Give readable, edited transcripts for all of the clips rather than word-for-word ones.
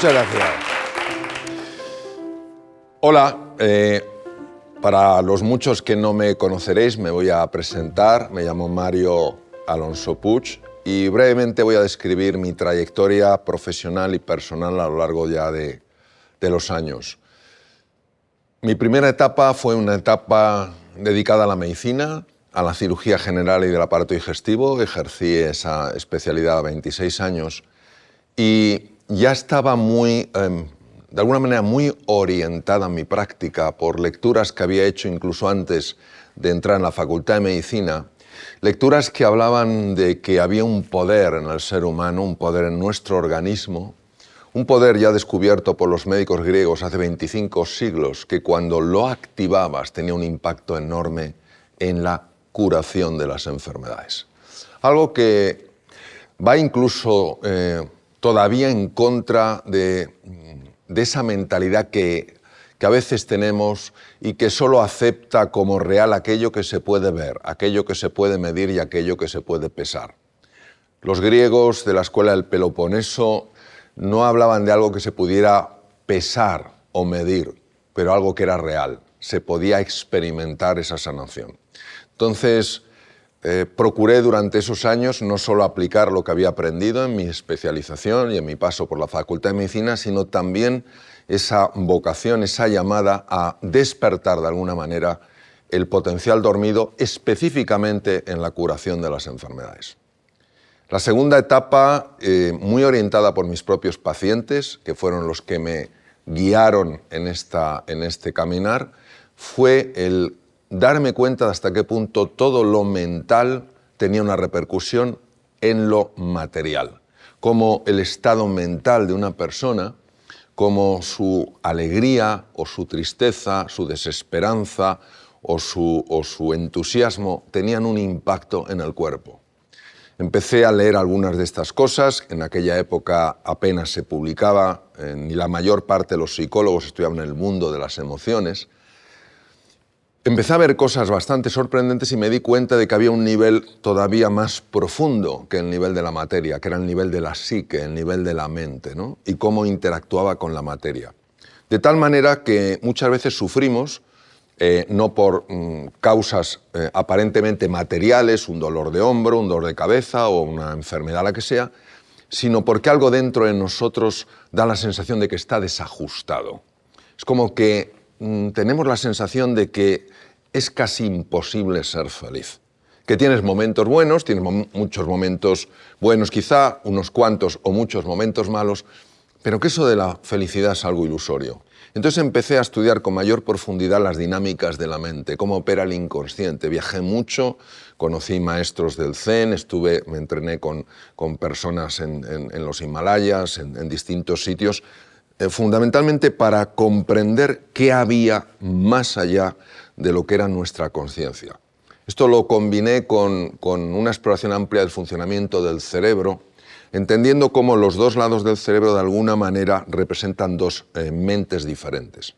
Muchas gracias. Hola, para los muchos que no me conoceréis, me voy a presentar. Me llamo Mario Alonso Puig y brevemente voy a describir mi trayectoria profesional y personal a lo largo ya de los años. Mi primera etapa fue una etapa dedicada a la medicina, a la cirugía general y del aparato digestivo. Ejercí esa especialidad a 26 años y ya estaba muy, de alguna manera, muy orientada en mi práctica por lecturas que había hecho incluso antes de entrar en la Facultad de Medicina, lecturas que hablaban de que había un poder en el ser humano, un poder en nuestro organismo, un poder ya descubierto por los médicos griegos hace 25 siglos, que cuando lo activabas tenía un impacto enorme en la curación de las enfermedades. Algo que va incluso todavía en contra de esa mentalidad que a veces tenemos y que solo acepta como real aquello que se puede ver, aquello que se puede medir y aquello que se puede pesar. Los griegos de la escuela del Peloponeso no hablaban de algo que se pudiera pesar o medir, pero algo que era real, se podía experimentar esa sanación. Entonces, procuré durante esos años no solo aplicar lo que había aprendido en mi especialización y en mi paso por la Facultad de Medicina, sino también esa vocación, esa llamada a despertar de alguna manera el potencial dormido, específicamente en la curación de las enfermedades. La segunda etapa, muy orientada por mis propios pacientes, que fueron los que me guiaron en este caminar, fue el darme cuenta de hasta qué punto todo lo mental tenía una repercusión en lo material. Cómo el estado mental de una persona, como su alegría o su tristeza, su desesperanza o su entusiasmo tenían un impacto en el cuerpo. Empecé a leer algunas de estas cosas. En aquella época apenas se publicaba, ni la mayor parte de los psicólogos estudiaban en el mundo de las emociones. Empecé a ver cosas bastante sorprendentes y me di cuenta de que había un nivel todavía más profundo que el nivel de la materia, que era el nivel de la psique, el nivel de la mente, ¿no? Y cómo interactuaba con la materia. De tal manera que muchas veces sufrimos, no por causas aparentemente materiales, un dolor de hombro, un dolor de cabeza o una enfermedad la que sea, sino porque algo dentro de nosotros da la sensación de que está desajustado. Es como que tenemos la sensación de que es casi imposible ser feliz. Que tienes momentos buenos, tienes muchos momentos buenos quizá, unos cuantos o muchos momentos malos, pero que eso de la felicidad es algo ilusorio. Entonces empecé a estudiar con mayor profundidad las dinámicas de la mente, cómo opera el inconsciente. Viajé mucho, conocí maestros del Zen, me entrené con personas en los Himalayas, en distintos sitios, fundamentalmente para comprender qué había más allá de lo que era nuestra conciencia. Esto lo combiné con una exploración amplia del funcionamiento del cerebro, entendiendo cómo los dos lados del cerebro de alguna manera representan dos mentes diferentes.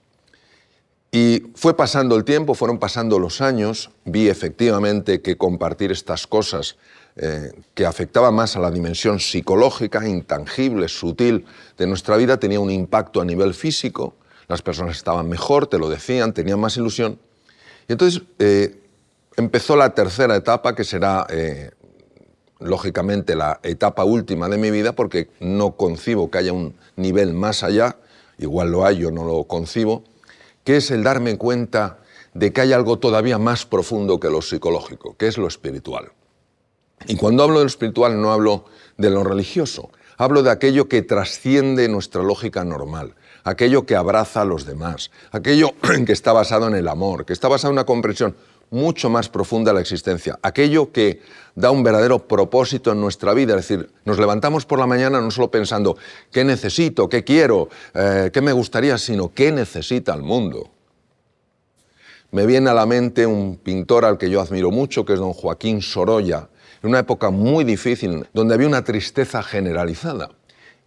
Y fue pasando el tiempo, fueron pasando los años, vi efectivamente que compartir estas cosas que afectaban más a la dimensión psicológica, intangible, sutil de nuestra vida, tenía un impacto a nivel físico, las personas estaban mejor, te lo decían, tenían más ilusión. Y entonces empezó la tercera etapa, que será lógicamente la etapa última de mi vida, porque no concibo que haya un nivel más allá, igual lo hay, yo no lo concibo, que es el darme cuenta de que hay algo todavía más profundo que lo psicológico, que es lo espiritual. Y cuando hablo de lo espiritual no hablo de lo religioso, hablo de aquello que trasciende nuestra lógica normal, aquello que abraza a los demás, aquello que está basado en el amor, que está basado en una comprensión mucho más profunda de la existencia, aquello que da un verdadero propósito en nuestra vida. Es decir, nos levantamos por la mañana no solo pensando qué necesito, qué quiero, qué me gustaría, sino qué necesita el mundo. Me viene a la mente un pintor al que yo admiro mucho, que es don Joaquín Sorolla, en una época muy difícil, donde había una tristeza generalizada.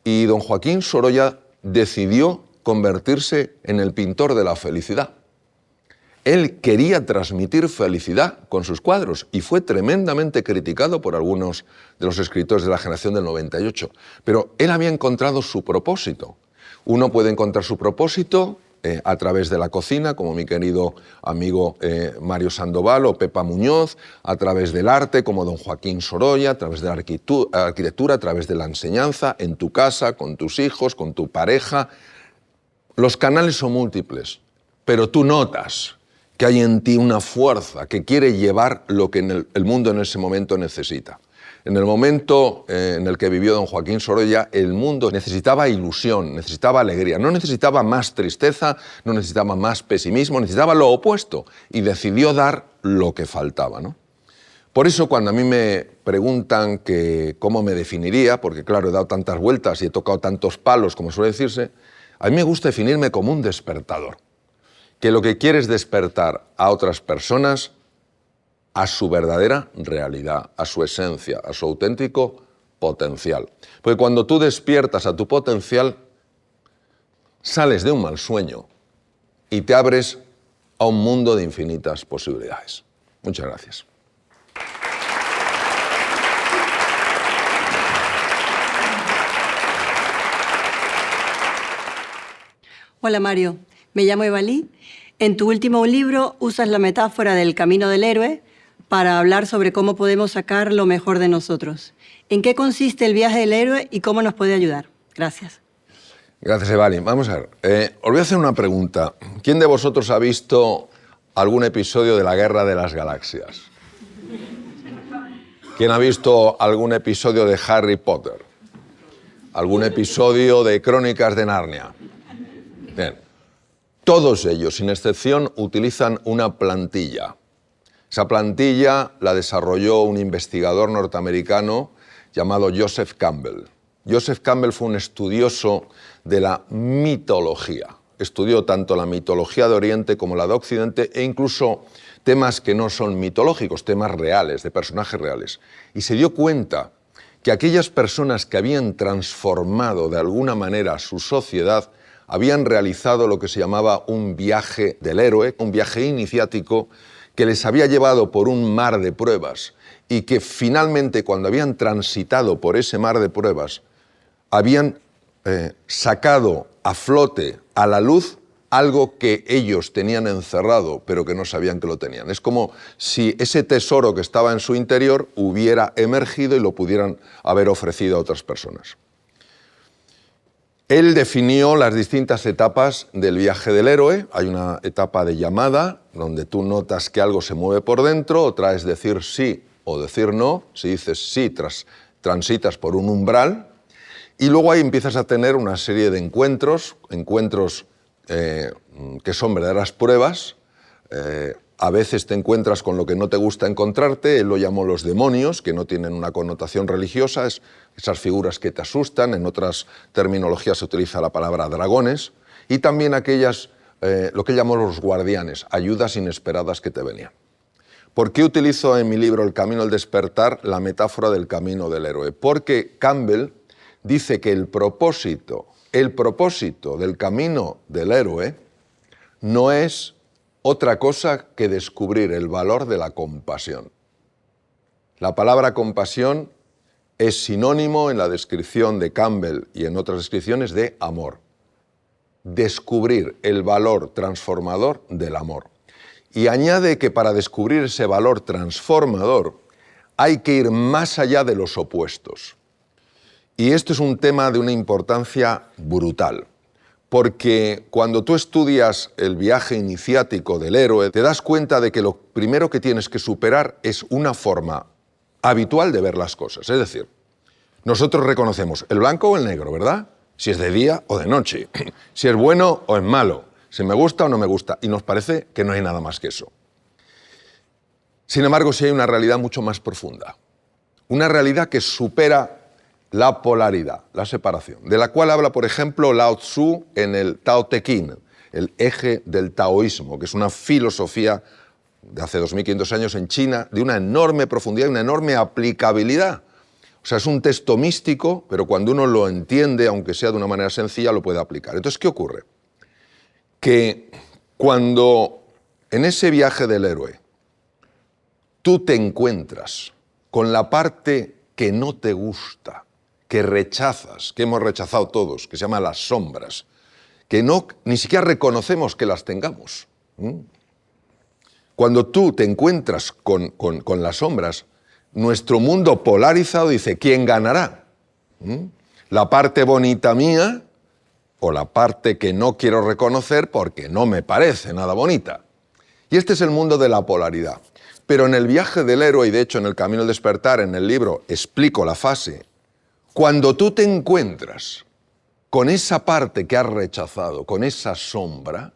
Y don Joaquín Sorolla decidió convertirse en el pintor de la felicidad. Él quería transmitir felicidad con sus cuadros y fue tremendamente criticado por algunos de los escritores de la generación del 98. Pero él había encontrado su propósito. Uno puede encontrar su propósito a través de la cocina, como mi querido amigo Mario Sandoval o Pepa Muñoz, a través del arte, como don Joaquín Sorolla, a través de la arquitectura, a través de la enseñanza, en tu casa, con tus hijos, con tu pareja. Los canales son múltiples, pero tú notas que hay en ti una fuerza que quiere llevar lo que el mundo en ese momento necesita. En el momento en el que vivió don Joaquín Sorolla, el mundo necesitaba ilusión, necesitaba alegría, no necesitaba más tristeza, no necesitaba más pesimismo, necesitaba lo opuesto y decidió dar lo que faltaba, ¿no? Por eso cuando a mí me preguntan que cómo me definiría, porque claro, he dado tantas vueltas y he tocado tantos palos, como suele decirse, a mí me gusta definirme como un despertador, que lo que quiere es despertar a otras personas a su verdadera realidad, a su esencia, a su auténtico potencial. Porque cuando tú despiertas a tu potencial, sales de un mal sueño y te abres a un mundo de infinitas posibilidades. Muchas gracias. Hola Mario, me llamo Evalí. En tu último libro usas la metáfora del camino del héroe para hablar sobre cómo podemos sacar lo mejor de nosotros. ¿En qué consiste el viaje del héroe y cómo nos puede ayudar? Gracias. Gracias, Evali. Vamos a ver. Os voy a hacer una pregunta. ¿Quién de vosotros ha visto algún episodio de la Guerra de las Galaxias? ¿Quién ha visto algún episodio de Harry Potter? ¿Algún episodio de Crónicas de Narnia? Bien. Todos ellos, sin excepción, utilizan una plantilla. Esa plantilla la desarrolló un investigador norteamericano llamado Joseph Campbell. Joseph Campbell fue un estudioso de la mitología. Estudió tanto la mitología de Oriente como la de Occidente e incluso temas que no son mitológicos, temas reales, de personajes reales. Y se dio cuenta que aquellas personas que habían transformado de alguna manera su sociedad habían realizado lo que se llamaba un viaje del héroe, un viaje iniciático que les había llevado por un mar de pruebas y que finalmente, cuando habían transitado por ese mar de pruebas, habían sacado a flote, a la luz, algo que ellos tenían encerrado, pero que no sabían que lo tenían. Es como si ese tesoro que estaba en su interior hubiera emergido y lo pudieran haber ofrecido a otras personas. Él definió las distintas etapas del viaje del héroe. Hay una etapa de llamada, donde tú notas que algo se mueve por dentro, otra es decir sí o decir no. Si dices sí, transitas por un umbral, y luego ahí empiezas a tener una serie de encuentros que son verdaderas pruebas. A veces te encuentras con lo que no te gusta encontrarte. Él lo llamó los demonios, que no tienen una connotación religiosa, esas figuras que te asustan. En otras terminologías se utiliza la palabra dragones. Y también aquellas, lo que llamó los guardianes, ayudas inesperadas que te venían. ¿Por qué utilizo en mi libro El camino al despertar la metáfora del camino del héroe? Porque Campbell dice que el propósito del camino del héroe no es otra cosa que descubrir el valor de la compasión. La palabra compasión es sinónimo en la descripción de Campbell y en otras descripciones de amor. Descubrir el valor transformador del amor. Y añade que para descubrir ese valor transformador hay que ir más allá de los opuestos. Y esto es un tema de una importancia brutal. Porque cuando tú estudias el viaje iniciático del héroe, te das cuenta de que lo primero que tienes que superar es una forma habitual de ver las cosas. Es decir, nosotros reconocemos el blanco o el negro, ¿verdad? Si es de día o de noche, si es bueno o es malo, si me gusta o no me gusta, y nos parece que no hay nada más que eso. Sin embargo, sí hay una realidad mucho más profunda, una realidad que supera la polaridad, la separación, de la cual habla, por ejemplo, Lao Tzu en el Tao Te Ching, el eje del taoísmo, que es una filosofía de hace 2500 años en China, de una enorme profundidad y una enorme aplicabilidad. O sea, es un texto místico, pero cuando uno lo entiende, aunque sea de una manera sencilla, lo puede aplicar. Entonces, ¿qué ocurre? Que cuando en ese viaje del héroe tú te encuentras con la parte que no te gusta, que rechazas, que hemos rechazado todos, que se llama las sombras, que ni siquiera reconocemos que las tengamos. Cuando tú te encuentras con las sombras, nuestro mundo polarizado dice, ¿quién ganará? ¿La parte bonita mía o la parte que no quiero reconocer porque no me parece nada bonita? Y este es el mundo de la polaridad. Pero en el viaje del héroe, y de hecho en el Camino del Despertar, en el libro, explico la fase. Cuando tú te encuentras con esa parte que has rechazado, con esa sombra,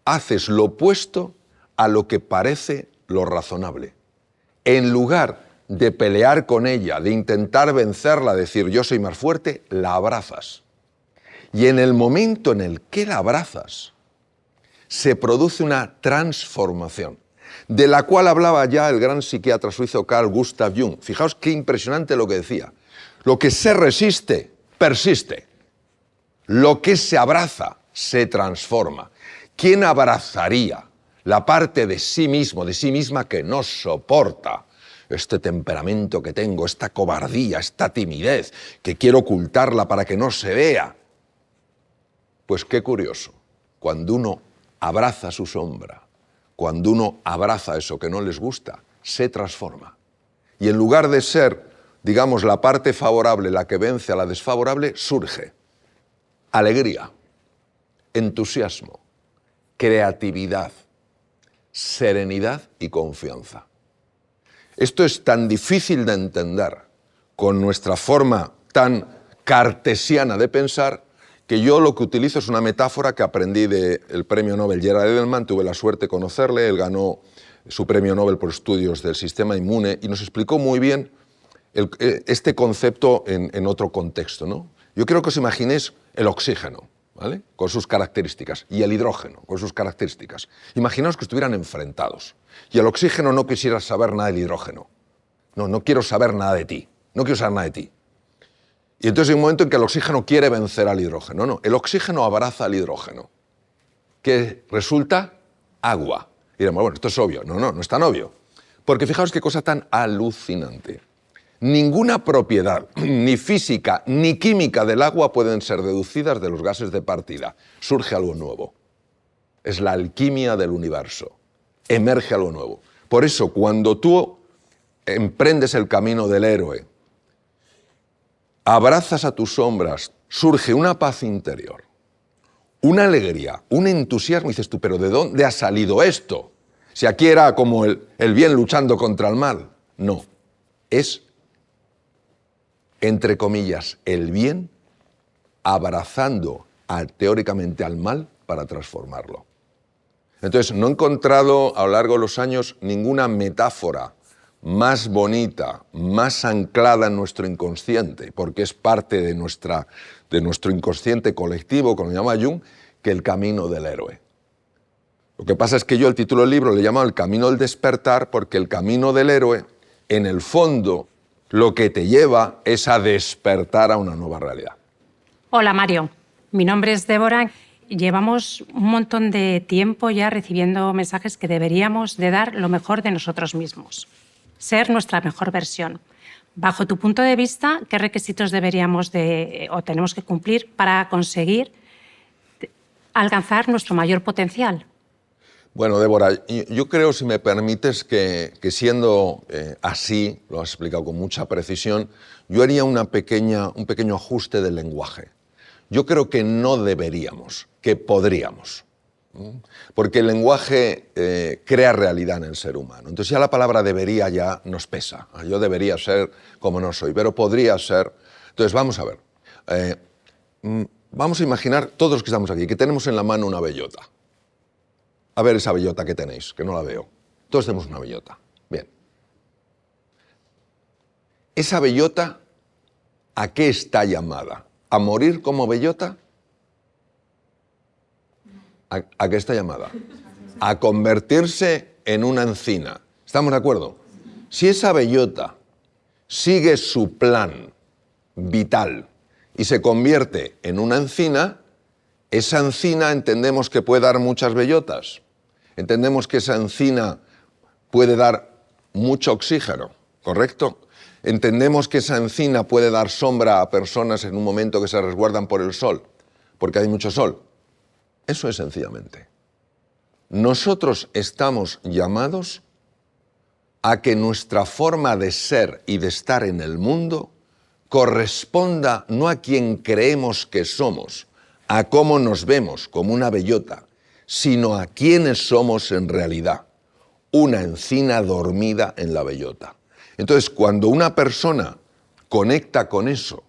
haces lo opuesto a lo que parece lo razonable. En lugar de pelear con ella, de intentar vencerla, decir yo soy más fuerte, la abrazas. Y en el momento en el que la abrazas, se produce una transformación, de la cual hablaba ya el gran psiquiatra suizo Carl Gustav Jung. Fijaos qué impresionante lo que decía. Lo que se resiste, persiste. Lo que se abraza, se transforma. ¿Quién abrazaría la parte de sí mismo, de sí misma que no soporta este temperamento que tengo, esta cobardía, esta timidez, que quiero ocultarla para que no se vea? Pues qué curioso, cuando uno abraza su sombra, cuando uno abraza eso que no les gusta, se transforma. Y en lugar de ser, digamos, la parte favorable la que vence a la desfavorable, surge alegría, entusiasmo, creatividad, serenidad y confianza. Esto es tan difícil de entender con nuestra forma tan cartesiana de pensar que yo lo que utilizo es una metáfora que aprendí del premio Nobel Gerald Edelman. Tuve la suerte de conocerle, él ganó su premio Nobel por estudios del sistema inmune y nos explicó muy bien este concepto en otro contexto, ¿no? Yo quiero que os imaginéis el oxígeno, ¿vale?, con sus características, y el hidrógeno con sus características. Imaginaos que estuvieran enfrentados y el oxígeno no quisiera saber nada del hidrógeno. No quiero saber nada de ti, no quiero saber nada de ti. Y entonces hay un momento en que el oxígeno quiere vencer al hidrógeno. No, el oxígeno abraza al hidrógeno, que resulta agua. Y diremos, bueno, esto es obvio. No es tan obvio. Porque fijaos qué cosa tan alucinante. Ninguna propiedad, ni física ni química del agua pueden ser deducidas de los gases de partida. Surge algo nuevo. Es la alquimia del universo. Emerge algo nuevo. Por eso, cuando tú emprendes el camino del héroe, abrazas a tus sombras, surge una paz interior, una alegría, un entusiasmo. Y dices tú, ¿pero de dónde ha salido esto? Si aquí era como el bien luchando contra el mal. No, es, entre comillas, el bien abrazando teóricamente al mal para transformarlo. Entonces, no he encontrado a lo largo de los años ninguna metáfora más bonita, más anclada en nuestro inconsciente, porque es parte de nuestro inconsciente colectivo, como lo llama Jung, que el camino del héroe. Lo que pasa es que yo el título del libro le llamo El camino del despertar, porque el camino del héroe, en el fondo, lo que te lleva es a despertar a una nueva realidad. Hola Mario, mi nombre es Débora. Llevamos un montón de tiempo ya recibiendo mensajes que deberíamos de dar lo mejor de nosotros mismos. Ser nuestra mejor versión. Bajo tu punto de vista, ¿qué requisitos deberíamos o tenemos que cumplir para conseguir alcanzar nuestro mayor potencial? Bueno, Débora, yo creo, si me permites, que siendo así, lo has explicado con mucha precisión, yo haría un pequeño ajuste del lenguaje. Yo creo que no deberíamos, que podríamos. Porque el lenguaje crea realidad en el ser humano. Entonces ya la palabra debería ya nos pesa. Yo debería ser como no soy, pero podría ser. Entonces vamos a ver. Vamos a imaginar, todos los que estamos aquí, que tenemos en la mano una bellota. A ver esa bellota que tenéis, que no la veo. Todos tenemos una bellota. Bien. Esa bellota, ¿a qué está llamada? ¿A morir como bellota? ¿A qué está llamada? A convertirse en una encina. ¿Estamos de acuerdo? Si esa bellota sigue su plan vital y se convierte en una encina, esa encina entendemos que puede dar muchas bellotas. Entendemos que esa encina puede dar mucho oxígeno, ¿correcto? Entendemos que esa encina puede dar sombra a personas en un momento que se resguardan por el sol, porque hay mucho sol. Eso es sencillamente. Nosotros estamos llamados a que nuestra forma de ser y de estar en el mundo corresponda no a quien creemos que somos, a cómo nos vemos como una bellota, sino a quienes somos en realidad, una encina dormida en la bellota. Entonces, cuando una persona conecta con eso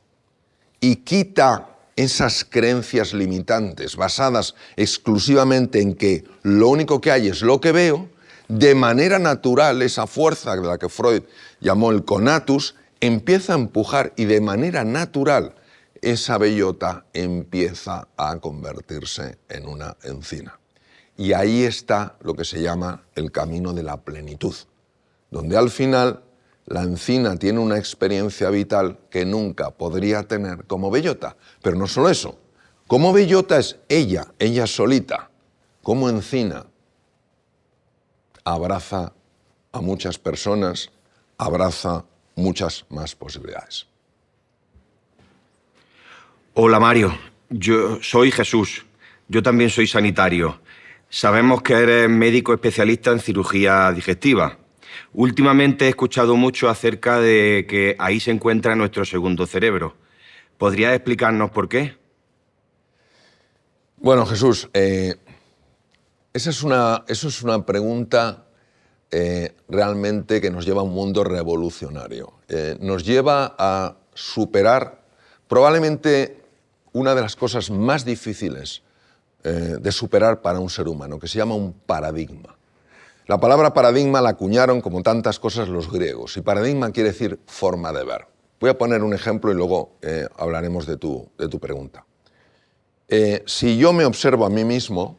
y quita esas creencias limitantes basadas exclusivamente en que lo único que hay es lo que veo, de manera natural esa fuerza de la que Freud llamó el conatus empieza a empujar y de manera natural esa bellota empieza a convertirse en una encina. Y ahí está lo que se llama el camino de la plenitud, donde al final la encina tiene una experiencia vital que nunca podría tener como bellota. Pero no solo eso, como bellota es ella solita, como encina abraza a muchas personas, abraza muchas más posibilidades. Hola Mario, yo soy Jesús, yo también soy sanitario. Sabemos que eres médico especialista en cirugía digestiva. Últimamente he escuchado mucho acerca de que ahí se encuentra nuestro segundo cerebro. ¿Podrías explicarnos por qué? Bueno, Jesús, eso es una pregunta realmente que nos lleva a un mundo revolucionario. Nos lleva a superar probablemente una de las cosas más difíciles de superar para un ser humano, que se llama un paradigma. La palabra paradigma la acuñaron, como tantas cosas, los griegos, y paradigma quiere decir forma de ver. Voy a poner un ejemplo y luego hablaremos de tu pregunta. Si yo me observo a mí mismo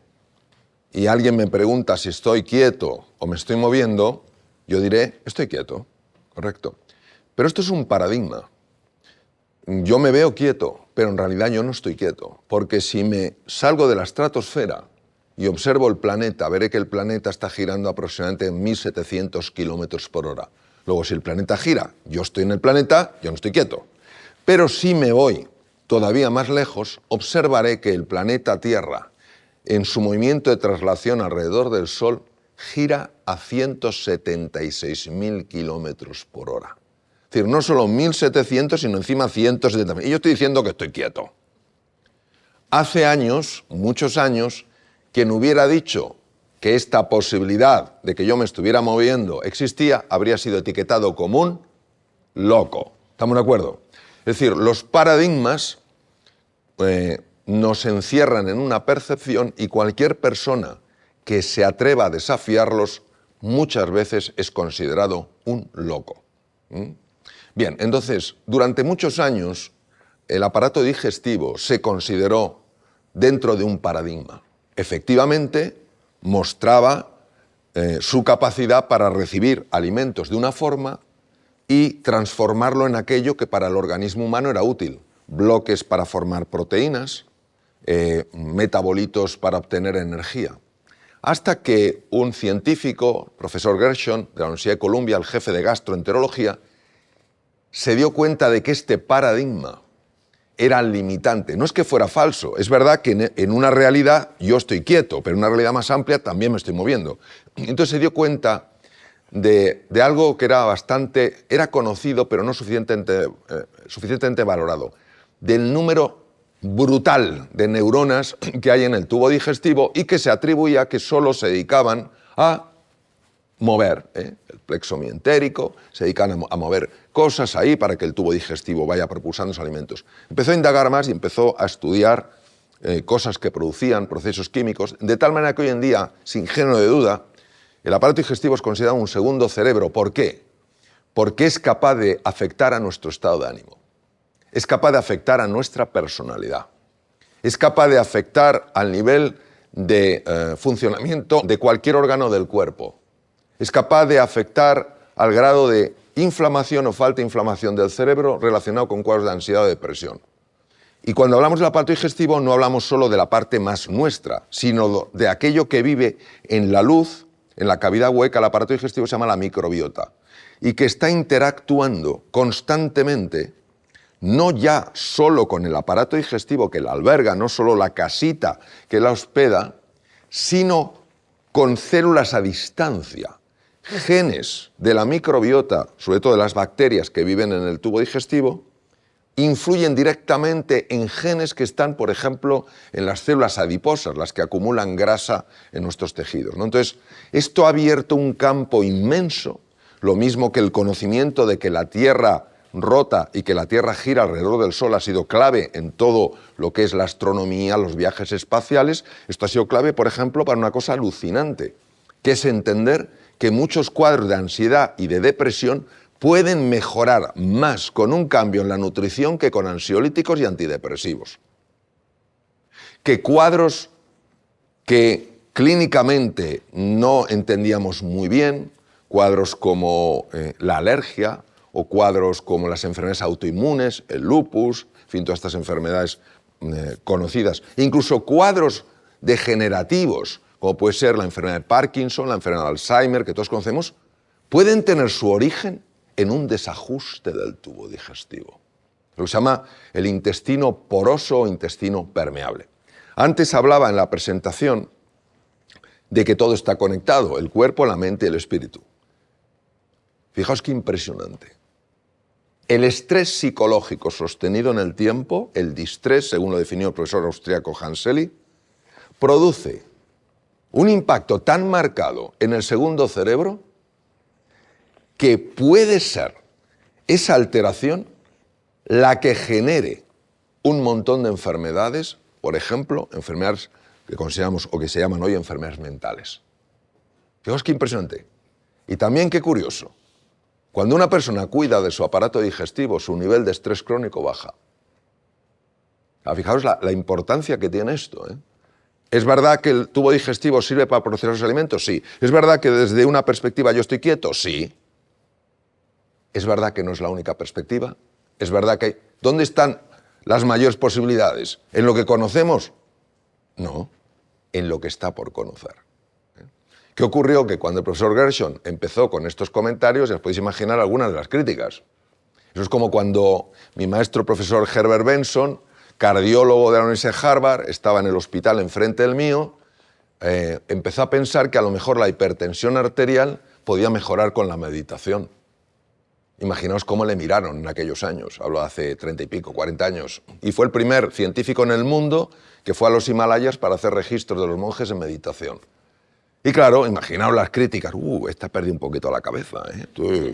y alguien me pregunta si estoy quieto o me estoy moviendo, yo diré, estoy quieto, correcto. Pero esto es un paradigma. Yo me veo quieto, pero en realidad yo no estoy quieto, porque si me salgo de la estratosfera y observo el planeta, veré que el planeta está girando aproximadamente en 1.700 kilómetros por hora. Luego, si el planeta gira, yo estoy en el planeta, yo no estoy quieto. Pero si me voy todavía más lejos, observaré que el planeta Tierra, en su movimiento de traslación alrededor del Sol, gira a 176.000 kilómetros por hora. Es decir, no solo 1.700, sino encima 170.000. Y yo estoy diciendo que estoy quieto. Hace años, muchos años, quien hubiera dicho que esta posibilidad de que yo me estuviera moviendo existía, habría sido etiquetado como un loco. ¿Estamos de acuerdo? Es decir, los paradigmas nos encierran en una percepción y cualquier persona que se atreva a desafiarlos muchas veces es considerado un loco. Bien, entonces, durante muchos años el aparato digestivo se consideró dentro de un paradigma. Efectivamente, mostraba su capacidad para recibir alimentos de una forma y transformarlo en aquello que para el organismo humano era útil. Bloques para formar proteínas, metabolitos para obtener energía. Hasta que un científico, profesor Gershon, de la Universidad de Columbia, el jefe de gastroenterología, se dio cuenta de que este paradigma era limitante. No es que fuera falso, es verdad que en una realidad yo estoy quieto, pero en una realidad más amplia también me estoy moviendo. Entonces se dio cuenta de algo que era conocido, pero no suficientemente valorado, del número brutal de neuronas que hay en el tubo digestivo y que se atribuía que solo se dedicaban a mover, el plexo mientérico, se dedican a mover cosas ahí para que el tubo digestivo vaya propulsando los alimentos. Empezó a indagar más y empezó a estudiar cosas que producían procesos químicos, de tal manera que hoy en día, sin género de duda, el aparato digestivo es considerado un segundo cerebro. ¿Por qué? Porque es capaz de afectar a nuestro estado de ánimo, es capaz de afectar a nuestra personalidad, es capaz de afectar al nivel de funcionamiento de cualquier órgano del cuerpo, es capaz de afectar al grado de inflamación o falta de inflamación del cerebro relacionado con cuadros de ansiedad o depresión. Y cuando hablamos del aparato digestivo no hablamos solo de la parte más nuestra, sino de aquello que vive en la luz, en la cavidad hueca. El aparato digestivo se llama la microbiota. y que está interactuando constantemente, no ya solo con el aparato digestivo que la alberga, no solo la casita que la hospeda, sino con células a distancia. Genes de la microbiota, sobre todo de las bacterias que viven en el tubo digestivo, influyen directamente en genes que están, por ejemplo, en las células adiposas, las que acumulan grasa en nuestros tejidos, ¿no? Entonces, esto ha abierto un campo inmenso, lo mismo que el conocimiento de que la Tierra rota y que la Tierra gira alrededor del Sol ha sido clave en todo lo que es la astronomía, los viajes espaciales. Esto ha sido clave, por ejemplo, para una cosa alucinante, que es entender que muchos cuadros de ansiedad y de depresión pueden mejorar más con un cambio en la nutrición que con ansiolíticos y antidepresivos. Que cuadros que clínicamente no entendíamos muy bien, cuadros como la alergia o cuadros como las enfermedades autoinmunes, el lupus, en fin, todas estas enfermedades conocidas, incluso cuadros degenerativos, como puede ser la enfermedad de Parkinson, la enfermedad de Alzheimer, que todos conocemos, pueden tener su origen en un desajuste del tubo digestivo, lo que se llama el intestino poroso o intestino permeable. Antes hablaba en la presentación de que todo está conectado, el cuerpo, la mente y el espíritu. Fijaos qué impresionante. El estrés psicológico sostenido en el tiempo, el distrés, según lo definió el profesor austríaco Hanseli, produce un impacto tan marcado en el segundo cerebro que puede ser esa alteración la que genere un montón de enfermedades, por ejemplo, enfermedades que consideramos o que se llaman hoy enfermedades mentales. Fijaos qué impresionante. Y también qué curioso. Cuando una persona cuida de su aparato digestivo, su nivel de estrés crónico baja. Fijaos la importancia que tiene esto, ¿eh? ¿Es verdad que el tubo digestivo sirve para procesar los alimentos? Sí. ¿Es verdad que desde una perspectiva yo estoy quieto? Sí. ¿Es verdad que no es la única perspectiva? ¿Es verdad que hay... ¿Dónde están las mayores posibilidades? ¿En lo que conocemos? No, en lo que está por conocer. ¿Qué ocurrió? Que cuando el profesor Gershon empezó con estos comentarios, ya os podéis imaginar algunas de las críticas. Eso es como cuando mi maestro profesor Herbert Benson, cardiólogo de la Universidad de Harvard, estaba en el hospital enfrente del mío, empezó a pensar que a lo mejor la hipertensión arterial podía mejorar con la meditación. Imaginaos cómo le miraron en aquellos años, hablo de hace 30 y pico, 40 años. Y fue el primer científico en el mundo que fue a los Himalayas para hacer registros de los monjes en meditación. Y claro, imaginaos las críticas. Este ha perdido un poquito la cabeza, ¿eh?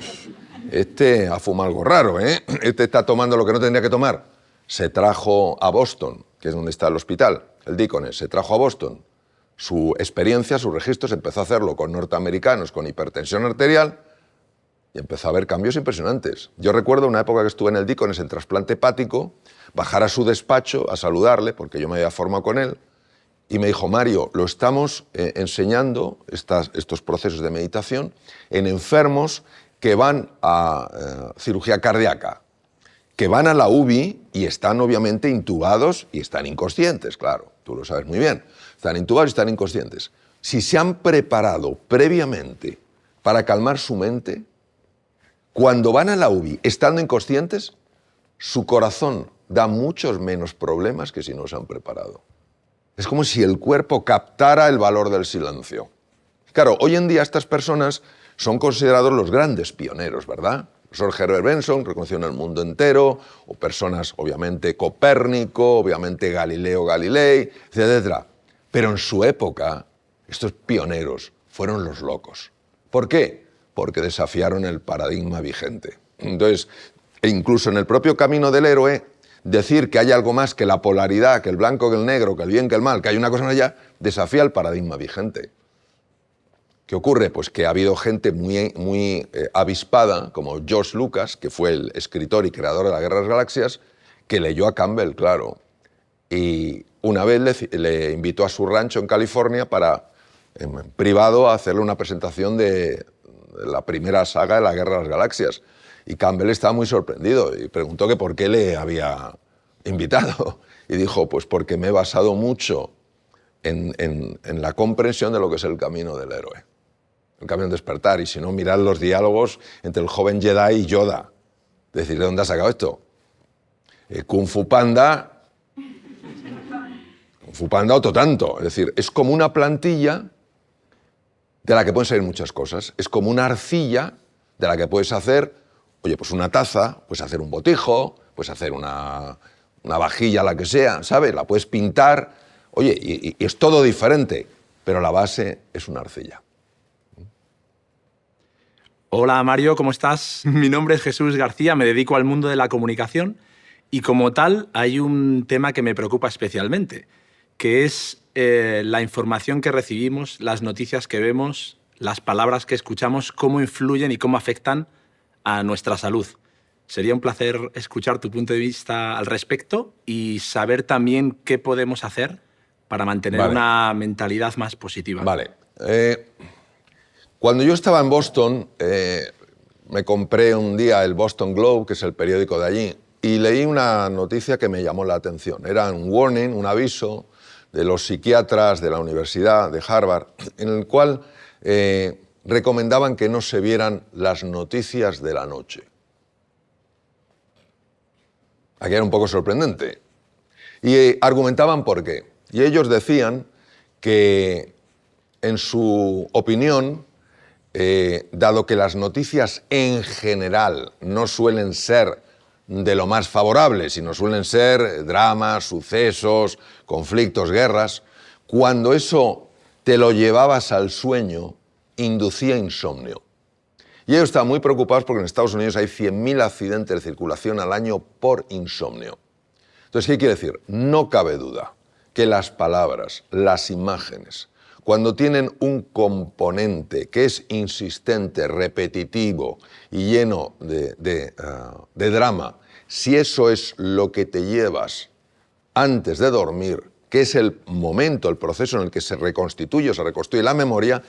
Este ha fumado algo raro, ¿eh? Este está tomando lo que no tendría que tomar. Se trajo a Boston, que es donde está el hospital, el Deaconess, se trajo a Boston su experiencia, sus registros, empezó a hacerlo con norteamericanos con hipertensión arterial y empezó a haber cambios impresionantes. Yo recuerdo una época que estuve en el Deaconess en trasplante hepático, bajar a su despacho a saludarle, porque yo me había formado con él, y me dijo, Mario, lo estamos enseñando, estos procesos de meditación, en enfermos que van a cirugía cardíaca, que van a la UBI y están obviamente intubados y están inconscientes, claro, tú lo sabes muy bien. Están intubados y están inconscientes. Si se han preparado previamente para calmar su mente, cuando van a la UBI estando inconscientes, su corazón da muchos menos problemas que si no se han preparado. Es como si el cuerpo captara el valor del silencio. Claro, hoy en día estas personas son considerados los grandes pioneros, ¿verdad? El profesor Herbert Benson, reconocido en el mundo entero, o personas, obviamente, Copérnico, obviamente Galileo Galilei, etc. Pero en su época, estos pioneros fueron los locos. ¿Por qué? Porque desafiaron el paradigma vigente. Entonces, incluso en el propio camino del héroe, decir que hay algo más que la polaridad, que el blanco, que el negro, que el bien, que el mal, que hay una cosa más allá, desafía el paradigma vigente. ¿Qué ocurre? Pues que ha habido gente muy avispada, como George Lucas, que fue el escritor y creador de la Guerra de las Galaxias, que leyó a Campbell, claro. Y una vez le invitó a su rancho en California para, en privado, a hacerle una presentación de la primera saga de la Guerra de las Galaxias. Y Campbell estaba muy sorprendido y preguntó que por qué le había invitado. Y dijo, pues porque me he basado mucho en la comprensión de lo que es el camino del héroe. el cambio en despertar. Y si no, mirad los diálogos entre el joven Jedi y Yoda. Decir, ¿de dónde has sacado esto? Kung Fu Panda, otro tanto. Es decir, es como una plantilla de la que pueden salir muchas cosas. Es como una arcilla de la que puedes hacer, oye, pues una taza, puedes hacer un botijo, puedes hacer una vajilla, la que sea, ¿sabes? La puedes pintar, oye, y es todo diferente, pero la base es una arcilla. Hola Mario, ¿cómo estás? Mi nombre es Jesús García, me dedico al mundo de la comunicación y como tal hay un tema que me preocupa especialmente, que es la información que recibimos, las noticias que vemos, las palabras que escuchamos, cómo influyen y cómo afectan a nuestra salud. Sería un placer escuchar tu punto de vista al respecto y saber también qué podemos hacer para mantener una mentalidad más positiva. Vale. Cuando yo estaba en Boston, me compré un día el Boston Globe, que es el periódico de allí, y leí una noticia que me llamó la atención. Era un warning, un aviso de los psiquiatras de la Universidad de Harvard, en el cual recomendaban que no se vieran las noticias de la noche. Aquí era un poco sorprendente. Y argumentaban por qué. Y ellos decían que, en su opinión, dado que las noticias en general no suelen ser de lo más favorable, sino suelen ser dramas, sucesos, conflictos, guerras, cuando eso te lo llevabas al sueño, inducía insomnio. Y ellos estaban muy preocupados porque en Estados Unidos hay 100.000 accidentes de circulación al año por insomnio. Entonces, ¿qué quiere decir? No cabe duda que las palabras, las imágenes, cuando tienen un componente que es insistente, repetitivo y lleno de drama, si eso es lo que te llevas antes de dormir, que es el momento, el proceso en el que se reconstituye o se reconstruye la memoria,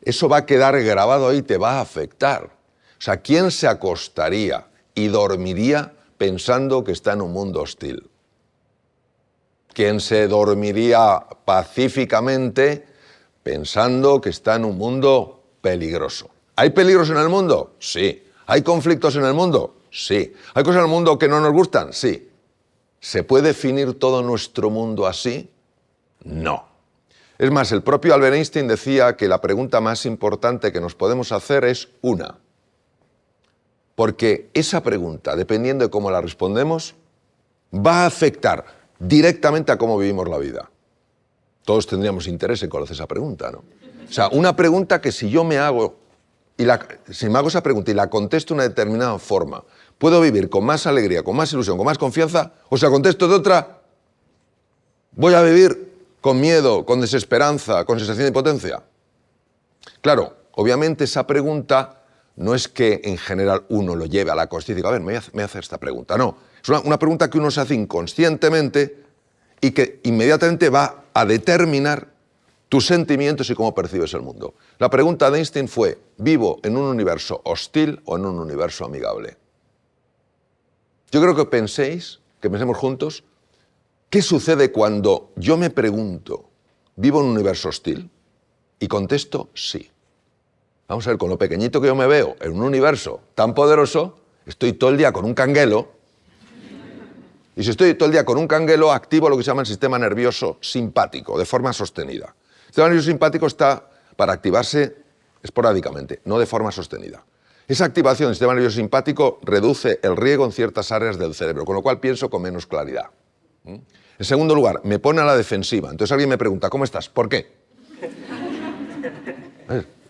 eso va a quedar grabado ahí y te va a afectar. O sea, ¿quién se acostaría y dormiría pensando que está en un mundo hostil? ¿Quién se dormiría pacíficamente pensando que está en un mundo peligroso? ¿Hay peligros en el mundo? Sí. ¿Hay conflictos en el mundo? Sí. ¿Hay cosas en el mundo que no nos gustan? Sí. ¿Se puede definir todo nuestro mundo así? No. Es más, el propio Albert Einstein decía que la pregunta más importante que nos podemos hacer es una. Porque esa pregunta, dependiendo de cómo la respondemos, va a afectar directamente a cómo vivimos la vida. Todos tendríamos interés en conocer esa pregunta, ¿no? O sea, una pregunta que si yo me hago, si me hago esa pregunta y la contesto de una determinada forma, ¿puedo vivir con más alegría, con más ilusión, con más confianza? O sea, contesto de otra, ¿voy a vivir con miedo, con desesperanza, con sensación de impotencia? Claro, obviamente esa pregunta no es que en general uno lo lleve a la conciencia y diga, a ver, me voy a hacer esta pregunta. No, es una pregunta que uno se hace inconscientemente y que inmediatamente va a determinar tus sentimientos y cómo percibes el mundo. La pregunta de Einstein fue, ¿vivo en un universo hostil o en un universo amigable? Yo creo que pensemos juntos, ¿qué sucede cuando yo me pregunto, ¿vivo en un universo hostil? Y contesto, sí. Vamos a ver, con lo pequeñito que yo me veo en un universo tan poderoso, estoy todo el día con un canguelo, y si estoy todo el día con un canguelo, activo lo que se llama el sistema nervioso simpático, de forma sostenida. El sistema nervioso simpático está para activarse esporádicamente, no de forma sostenida. Esa activación del sistema nervioso simpático reduce el riego en ciertas áreas del cerebro, con lo cual pienso con menos claridad. En segundo lugar, me pone a la defensiva. Entonces alguien me pregunta, ¿cómo estás? ¿Por qué?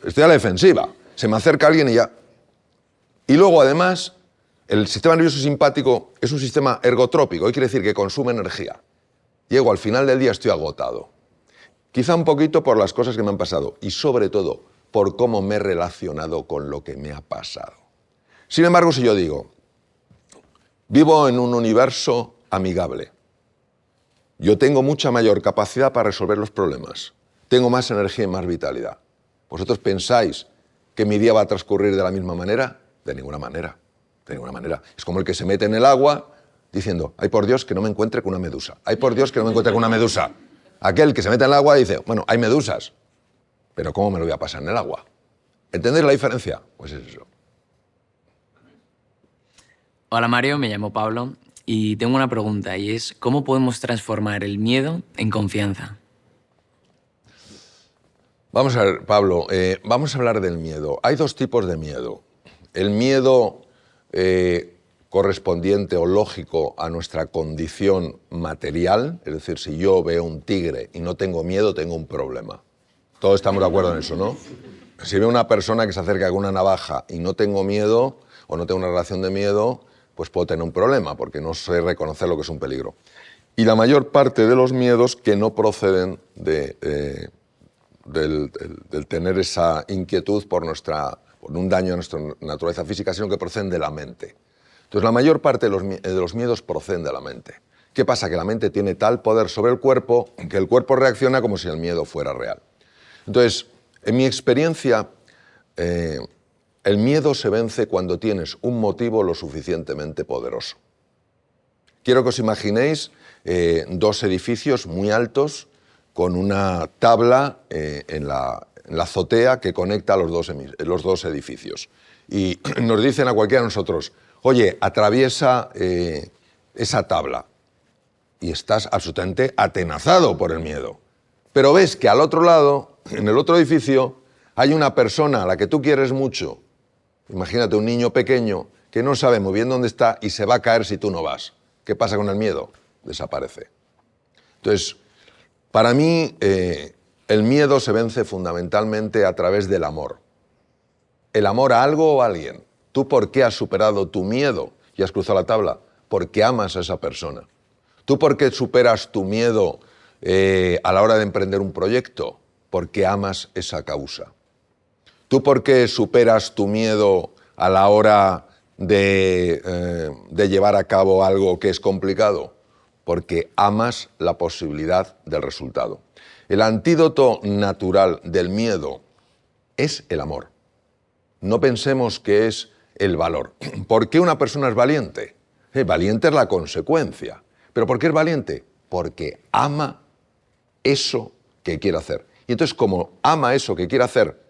Estoy a la defensiva. Se me acerca alguien y ya. Y luego, además, el sistema nervioso simpático es un sistema ergotrópico, y quiere decir que consume energía. Llego al final del día, estoy agotado. Quizá un poquito por las cosas que me han pasado y, sobre todo, por cómo me he relacionado con lo que me ha pasado. Sin embargo, si yo digo, vivo en un universo amigable, yo tengo mucha mayor capacidad para resolver los problemas, tengo más energía y más vitalidad. ¿Vosotros pensáis que mi día va a transcurrir de la misma manera? De ninguna manera, de ninguna manera. Es como el que se mete en el agua diciendo, ay por Dios que no me encuentre con una medusa, ay por Dios que no me encuentre con una medusa. Aquel que se mete en el agua dice, bueno, hay medusas, pero ¿cómo me lo voy a pasar en el agua? ¿Entendéis la diferencia? Pues es eso. Hola Mario, me llamo Pablo y tengo una pregunta y es ¿cómo podemos transformar el miedo en confianza? Vamos a ver, Pablo, vamos a hablar del miedo. Hay dos tipos de miedo. El miedo correspondiente o lógico a nuestra condición material, es decir, si yo veo un tigre y no tengo miedo, tengo un problema. Todos estamos de acuerdo en eso, ¿no? Si veo una persona que se acerca con una navaja y no tengo miedo o no tengo una relación de miedo, pues puedo tener un problema porque no sé reconocer lo que es un peligro. Y la mayor parte de los miedos que no proceden del tener esa inquietud por un daño a nuestra naturaleza física, sino que proceden de la mente. Entonces, la mayor parte de los miedos proceden de la mente. ¿Qué pasa? Que la mente tiene tal poder sobre el cuerpo que el cuerpo reacciona como si el miedo fuera real. Entonces, en mi experiencia, el miedo se vence cuando tienes un motivo lo suficientemente poderoso. Quiero que os imaginéis dos edificios muy altos con una tabla en la azotea que conecta los dos edificios. Y nos dicen a cualquiera de nosotros, oye, atraviesa esa tabla. Y estás absolutamente atenazado por el miedo. Pero ves que al otro lado, en el otro edificio, hay una persona a la que tú quieres mucho. Imagínate un niño pequeño que no sabe muy bien dónde está y se va a caer si tú no vas. ¿Qué pasa con el miedo? Desaparece. Entonces, para mí, el miedo se vence fundamentalmente a través del amor. El amor a algo o a alguien. ¿Tú por qué has superado tu miedo y has cruzado la tabla? Porque amas a esa persona. ¿Tú por qué superas tu miedo a la hora de emprender un proyecto? Porque amas esa causa. ¿Tú por qué superas tu miedo a la hora de llevar a cabo algo que es complicado? Porque amas la posibilidad del resultado. El antídoto natural del miedo es el amor. No pensemos que es el valor. ¿Por qué una persona es valiente? Valiente es la consecuencia. ¿Pero por qué es valiente? Porque ama eso que quiere hacer. Y entonces, como ama eso que quiere hacer,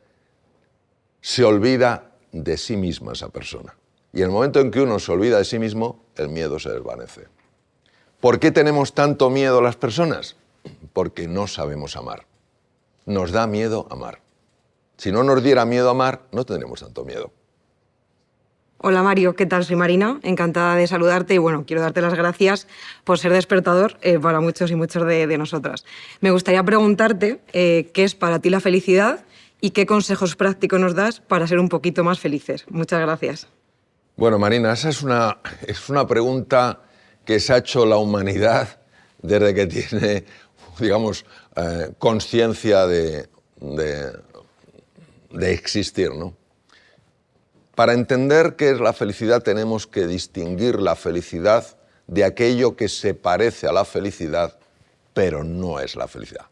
se olvida de sí misma esa persona. Y en el momento en que uno se olvida de sí mismo, el miedo se desvanece. ¿Por qué tenemos tanto miedo las personas? Porque no sabemos amar. Nos da miedo amar. Si no nos diera miedo amar, no tendríamos tanto miedo. Hola Mario, ¿qué tal? Soy Marina, encantada de saludarte y bueno, quiero darte las gracias por ser despertador para muchos y muchas de nosotras. Me gustaría preguntarte qué es para ti la felicidad y qué consejos prácticos nos das para ser un poquito más felices. Muchas gracias. Bueno, Marina, esa es una pregunta que se ha hecho la humanidad desde que tiene, digamos, conciencia de existir, ¿no? Para entender qué es la felicidad tenemos que distinguir la felicidad de aquello que se parece a la felicidad, pero no es la felicidad.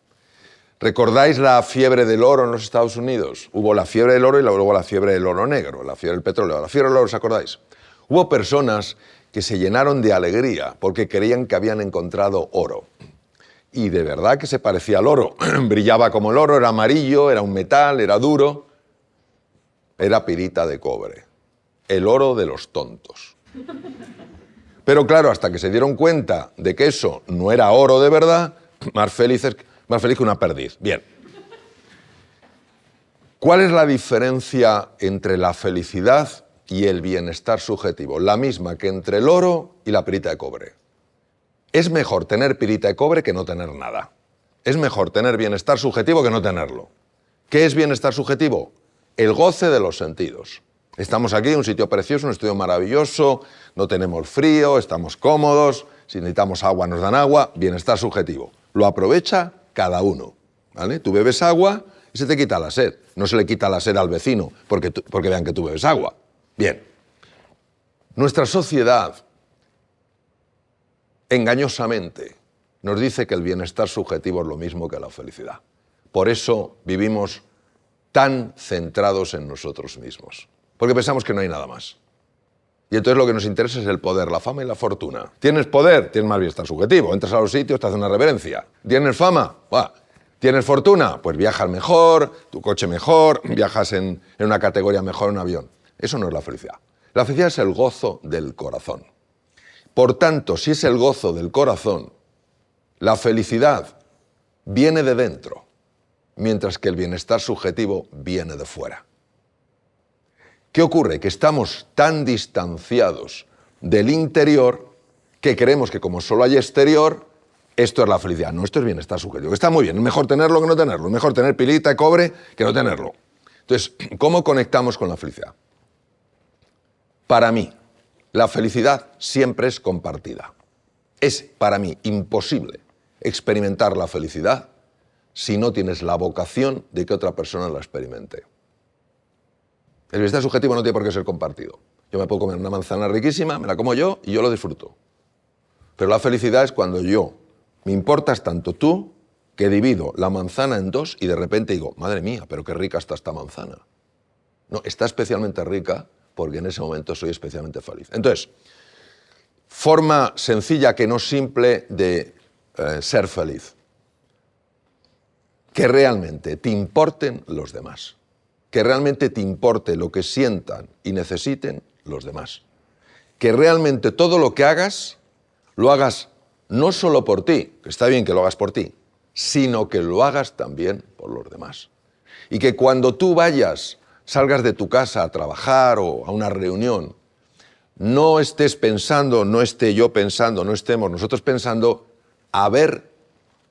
¿Recordáis la fiebre del oro en los Estados Unidos? Hubo la fiebre del oro y luego la fiebre del oro negro, la fiebre del petróleo. La fiebre del oro, ¿os acordáis? Hubo personas que se llenaron de alegría porque creían que habían encontrado oro. Y de verdad que se parecía al oro. Brillaba como el oro, era amarillo, era un metal, era duro. Era pirita de cobre. El oro de los tontos. Pero claro, hasta que se dieron cuenta de que eso no era oro de verdad, más feliz que una perdiz. Bien. ¿Cuál es la diferencia entre la felicidad y el bienestar subjetivo? La misma que entre el oro y la pirita de cobre. Es mejor tener pirita de cobre que no tener nada. Es mejor tener bienestar subjetivo que no tenerlo. ¿Qué es bienestar subjetivo? El goce de los sentidos. Estamos aquí, un sitio precioso, un estudio maravilloso, no tenemos frío, estamos cómodos, si necesitamos agua nos dan agua, bienestar subjetivo. Lo aprovecha cada uno, ¿vale? Tú bebes agua y se te quita la sed. No se le quita la sed al vecino porque vean que tú bebes agua. Bien. Nuestra sociedad, engañosamente, nos dice que el bienestar subjetivo es lo mismo que la felicidad. Por eso vivimos tan centrados en nosotros mismos, porque pensamos que no hay nada más. Y entonces lo que nos interesa es el poder, la fama y la fortuna. ¿Tienes poder? Tienes más bienestar subjetivo. Entras a los sitios, te hacen una reverencia. ¿Tienes fama? ¡Buah! ¿Tienes fortuna? Pues viajas mejor, tu coche mejor, viajas en una categoría mejor en un avión. Eso no es la felicidad. La felicidad es el gozo del corazón. Por tanto, si es el gozo del corazón, la felicidad viene de dentro, mientras que el bienestar subjetivo viene de fuera. ¿Qué ocurre? Que estamos tan distanciados del interior que creemos que como solo hay exterior, esto es la felicidad. No, esto es bienestar subjetivo. Está muy bien, es mejor tenerlo que no tenerlo. Es mejor tener pilita de cobre que no tenerlo. Entonces, ¿cómo conectamos con la felicidad? Para mí, la felicidad siempre es compartida. Es, para mí, imposible experimentar la felicidad si no tienes la vocación de que otra persona la experimente. El bienestar subjetivo no tiene por qué ser compartido. Yo me puedo comer una manzana riquísima, me la como yo y yo lo disfruto. Pero la felicidad es cuando yo me importas tanto tú que divido la manzana en dos y de repente digo, madre mía, pero qué rica está esta manzana. No, está especialmente rica porque en ese momento soy especialmente feliz. Entonces, forma sencilla que no simple de ser feliz. Que realmente te importen los demás. Que realmente te importe lo que sientan y necesiten los demás. Que realmente todo lo que hagas, lo hagas no solo por ti, que está bien que lo hagas por ti, sino que lo hagas también por los demás. Y que cuando tú salgas de tu casa a trabajar o a una reunión, no estés pensando, no esté yo pensando, no estemos nosotros pensando a ver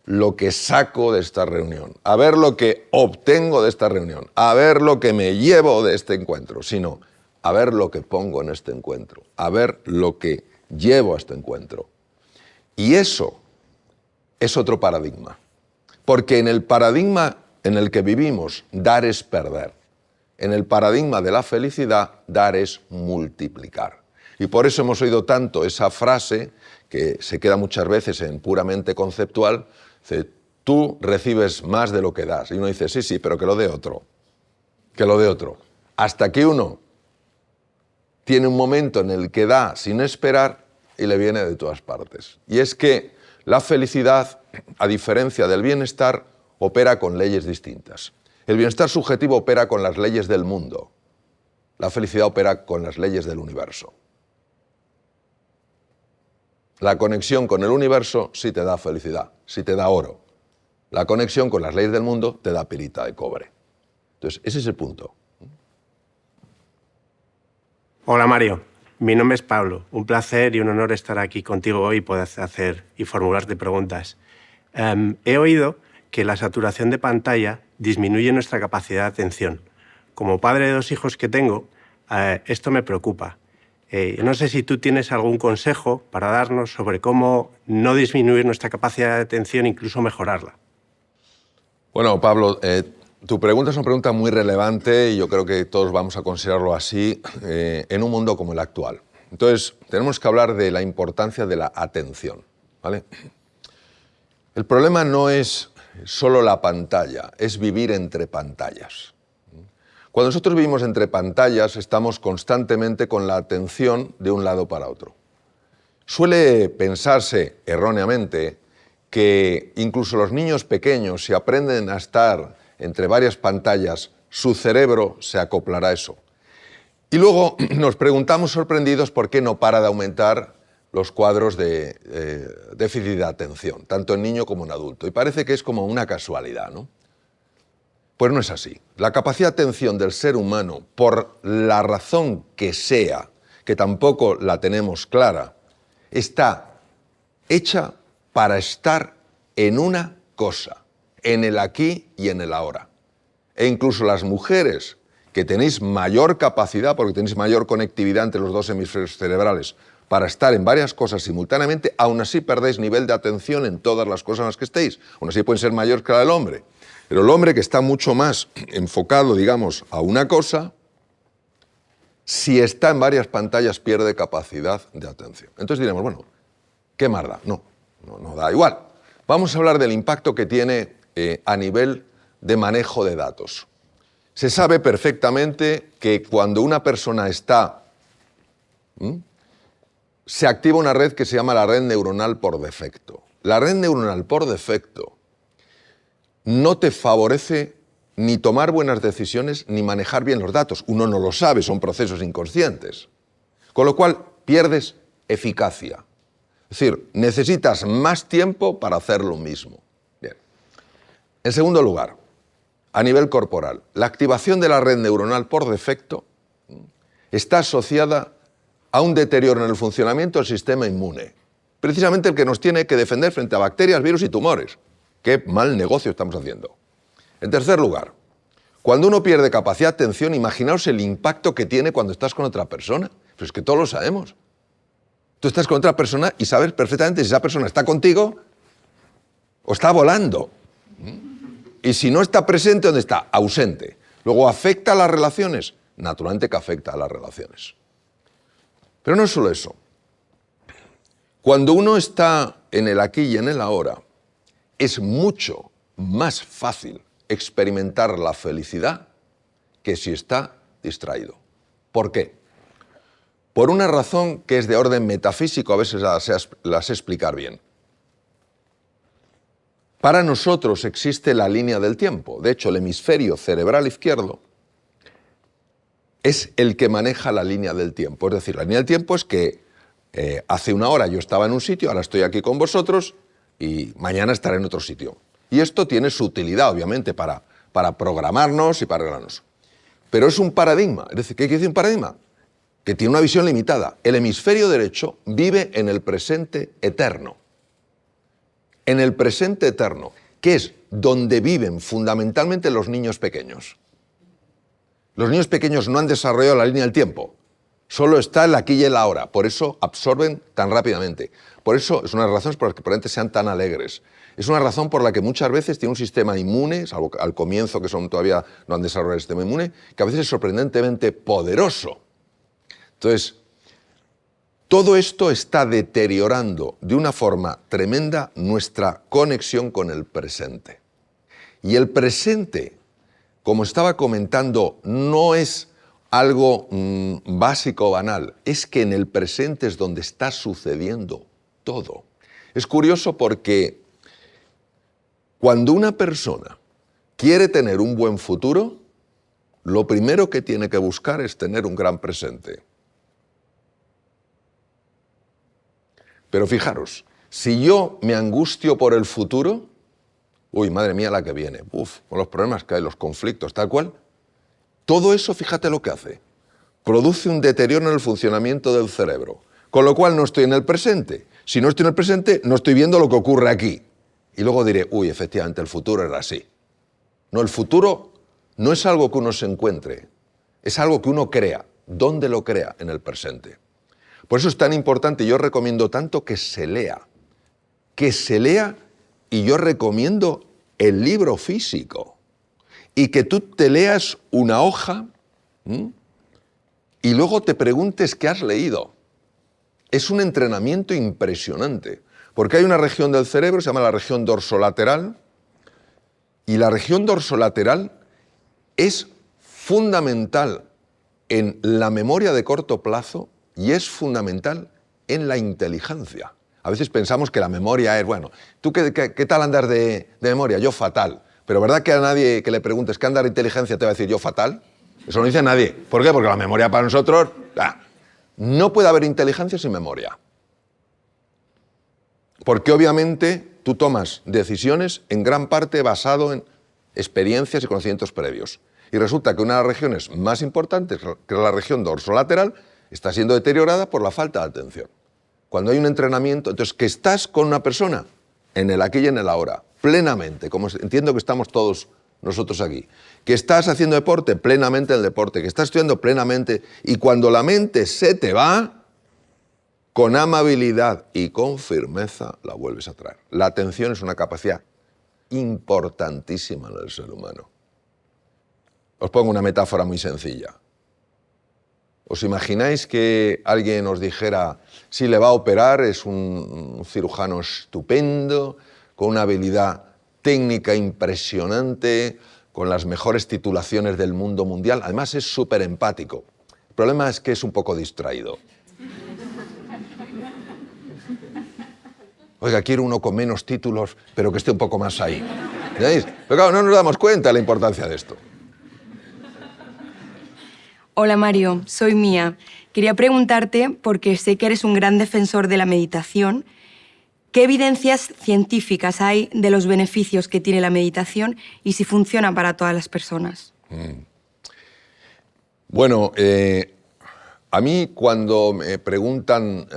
lo que saco de esta reunión, a ver lo que obtengo de esta reunión, a ver lo que me llevo de este encuentro, sino a ver lo que pongo en este encuentro, a ver lo que llevo a este encuentro. Y eso es otro paradigma, porque en el paradigma en el que vivimos, dar es perder. En el paradigma de la felicidad, dar es multiplicar. Y por eso hemos oído tanto esa frase, que se queda muchas veces en puramente conceptual, dice, tú recibes más de lo que das. Y uno dice, sí, sí, pero que lo dé otro. Que lo dé otro. Hasta que uno tiene un momento en el que da sin esperar y le viene de todas partes. Y es que la felicidad, a diferencia del bienestar, opera con leyes distintas. El bienestar subjetivo opera con las leyes del mundo. La felicidad opera con las leyes del universo. La conexión con el universo sí te da felicidad, sí te da oro. La conexión con las leyes del mundo te da pirita de cobre. Entonces, ese es el punto. Hola Mario, mi nombre es Pablo. Un placer y un honor estar aquí contigo hoy y poder hacer y formularte preguntas. He oído que la saturación de pantalla disminuye nuestra capacidad de atención. Como padre de 2 hijos que tengo, esto me preocupa. No sé si tú tienes algún consejo para darnos sobre cómo no disminuir nuestra capacidad de atención e incluso mejorarla. Bueno, Pablo, tu pregunta es una pregunta muy relevante y yo creo que todos vamos a considerarlo así en un mundo como el actual. Entonces, tenemos que hablar de la importancia de la atención, ¿vale? El problema no es solo la pantalla, es vivir entre pantallas. Cuando nosotros vivimos entre pantallas, estamos constantemente con la atención de un lado para otro. Suele pensarse erróneamente que incluso los niños pequeños, si aprenden a estar entre varias pantallas, su cerebro se acoplará a eso. Y luego nos preguntamos sorprendidos por qué no para de aumentar los cuadros de déficit de atención, tanto en niño como en adulto. Y parece que es como una casualidad, ¿no? Pues no es así. La capacidad de atención del ser humano, por la razón que sea, que tampoco la tenemos clara, está hecha para estar en una cosa, en el aquí y en el ahora. E incluso las mujeres que tenéis mayor capacidad, porque tenéis mayor conectividad entre los 2 hemisferios cerebrales, para estar en varias cosas simultáneamente, aún así perdéis nivel de atención en todas las cosas en las que estéis. Aún así pueden ser mayores que la del hombre. Pero el hombre que está mucho más enfocado, digamos, a una cosa, si está en varias pantallas pierde capacidad de atención. Entonces diremos, bueno, ¿qué más da? No da igual. Vamos a hablar del impacto que tiene a nivel de manejo de datos. Se sabe perfectamente que cuando una persona está... se activa una red que se llama la red neuronal por defecto. La red neuronal por defecto no te favorece ni tomar buenas decisiones ni manejar bien los datos. Uno no lo sabe, son procesos inconscientes. Con lo cual pierdes eficacia. Es decir, necesitas más tiempo para hacer lo mismo. Bien. En segundo lugar, a nivel corporal, la activación de la red neuronal por defecto está asociada a un deterioro en el funcionamiento del sistema inmune. Precisamente el que nos tiene que defender frente a bacterias, virus y tumores. Qué mal negocio estamos haciendo. En tercer lugar, cuando uno pierde capacidad de atención, imaginaos el impacto que tiene cuando estás con otra persona. Pero es que todos lo sabemos. Tú estás con otra persona y sabes perfectamente si esa persona está contigo o está volando. Y si no está presente, ¿dónde está? Ausente. Luego, ¿afecta a las relaciones? Naturalmente que afecta a las relaciones. Pero no es solo eso. Cuando uno está en el aquí y en el ahora, es mucho más fácil experimentar la felicidad que si está distraído. ¿Por qué? Por una razón que es de orden metafísico, a veces la sé explicar bien. Para nosotros existe la línea del tiempo. De hecho, el hemisferio cerebral izquierdo es el que maneja la línea del tiempo. Es decir, la línea del tiempo es que hace una hora yo estaba en un sitio, ahora estoy aquí con vosotros y mañana estaré en otro sitio. Y esto tiene su utilidad, obviamente, para programarnos y para arreglarnos. Pero es un paradigma. Es decir, ¿qué quiere decir un paradigma? Que tiene una visión limitada. El hemisferio derecho vive en el presente eterno. En el presente eterno, que es donde viven fundamentalmente los niños pequeños. Los niños pequeños no han desarrollado la línea del tiempo. Solo está el aquí y el ahora. Por eso absorben tan rápidamente. Por eso es una de las razones por las que probablemente sean tan alegres. Es una razón por la que muchas veces tiene un sistema inmune, salvo al comienzo que todavía no han desarrollado el sistema inmune, que a veces es sorprendentemente poderoso. Entonces, todo esto está deteriorando de una forma tremenda nuestra conexión con el presente. Y el presente, como estaba comentando, no es algo básico o banal, es que en el presente es donde está sucediendo todo. Es curioso porque cuando una persona quiere tener un buen futuro, lo primero que tiene que buscar es tener un gran presente. Pero fijaros, si yo me angustio por el futuro, uy, madre mía la que viene, con los problemas que hay, los conflictos, tal cual, todo eso, fíjate lo que hace, produce un deterioro en el funcionamiento del cerebro, con lo cual no estoy en el presente. Si no estoy en el presente, no estoy viendo lo que ocurre aquí. Y luego diré, uy, efectivamente, el futuro era así. No, el futuro no es algo que uno se encuentre, es algo que uno crea. ¿Dónde lo crea? En el presente. Por eso es tan importante, yo recomiendo tanto que se lea, y yo recomiendo el libro físico, y que tú te leas una hoja y luego te preguntes qué has leído. Es un entrenamiento impresionante, porque hay una región del cerebro, se llama la región dorsolateral, y la región dorsolateral es fundamental en la memoria de corto plazo y es fundamental en la inteligencia. A veces pensamos que la memoria es, bueno, ¿tú qué tal andas de memoria? Yo fatal. Pero ¿verdad que a nadie que le preguntes qué andas de inteligencia te va a decir yo fatal? Eso no dice nadie. ¿Por qué? Porque la memoria para nosotros... No puede haber inteligencia sin memoria. Porque obviamente tú tomas decisiones en gran parte basado en experiencias y conocimientos previos. Y resulta que una de las regiones más importantes, que es la región dorsolateral, está siendo deteriorada por la falta de atención. Cuando hay un entrenamiento, entonces que estás con una persona en el aquí y en el ahora, plenamente, como entiendo que estamos todos nosotros aquí, que estás haciendo deporte, plenamente en el deporte, que estás estudiando plenamente, y cuando la mente se te va, con amabilidad y con firmeza la vuelves a traer. La atención es una capacidad importantísima en el ser humano. Os pongo una metáfora muy sencilla. ¿Os imagináis que alguien os dijera, si le va a operar, es un cirujano estupendo, con una habilidad técnica impresionante, con las mejores titulaciones del mundo mundial, además es súper empático? El problema es que es un poco distraído. Oiga, quiero uno con menos títulos, pero que esté un poco más ahí. ¿Veis? Pero claro, no nos damos cuenta de la importancia de esto. Hola Mario, soy Mía. Quería preguntarte, porque sé que eres un gran defensor de la meditación, ¿qué evidencias científicas hay de los beneficios que tiene la meditación y si funciona para todas las personas? Bueno, a mí cuando me preguntan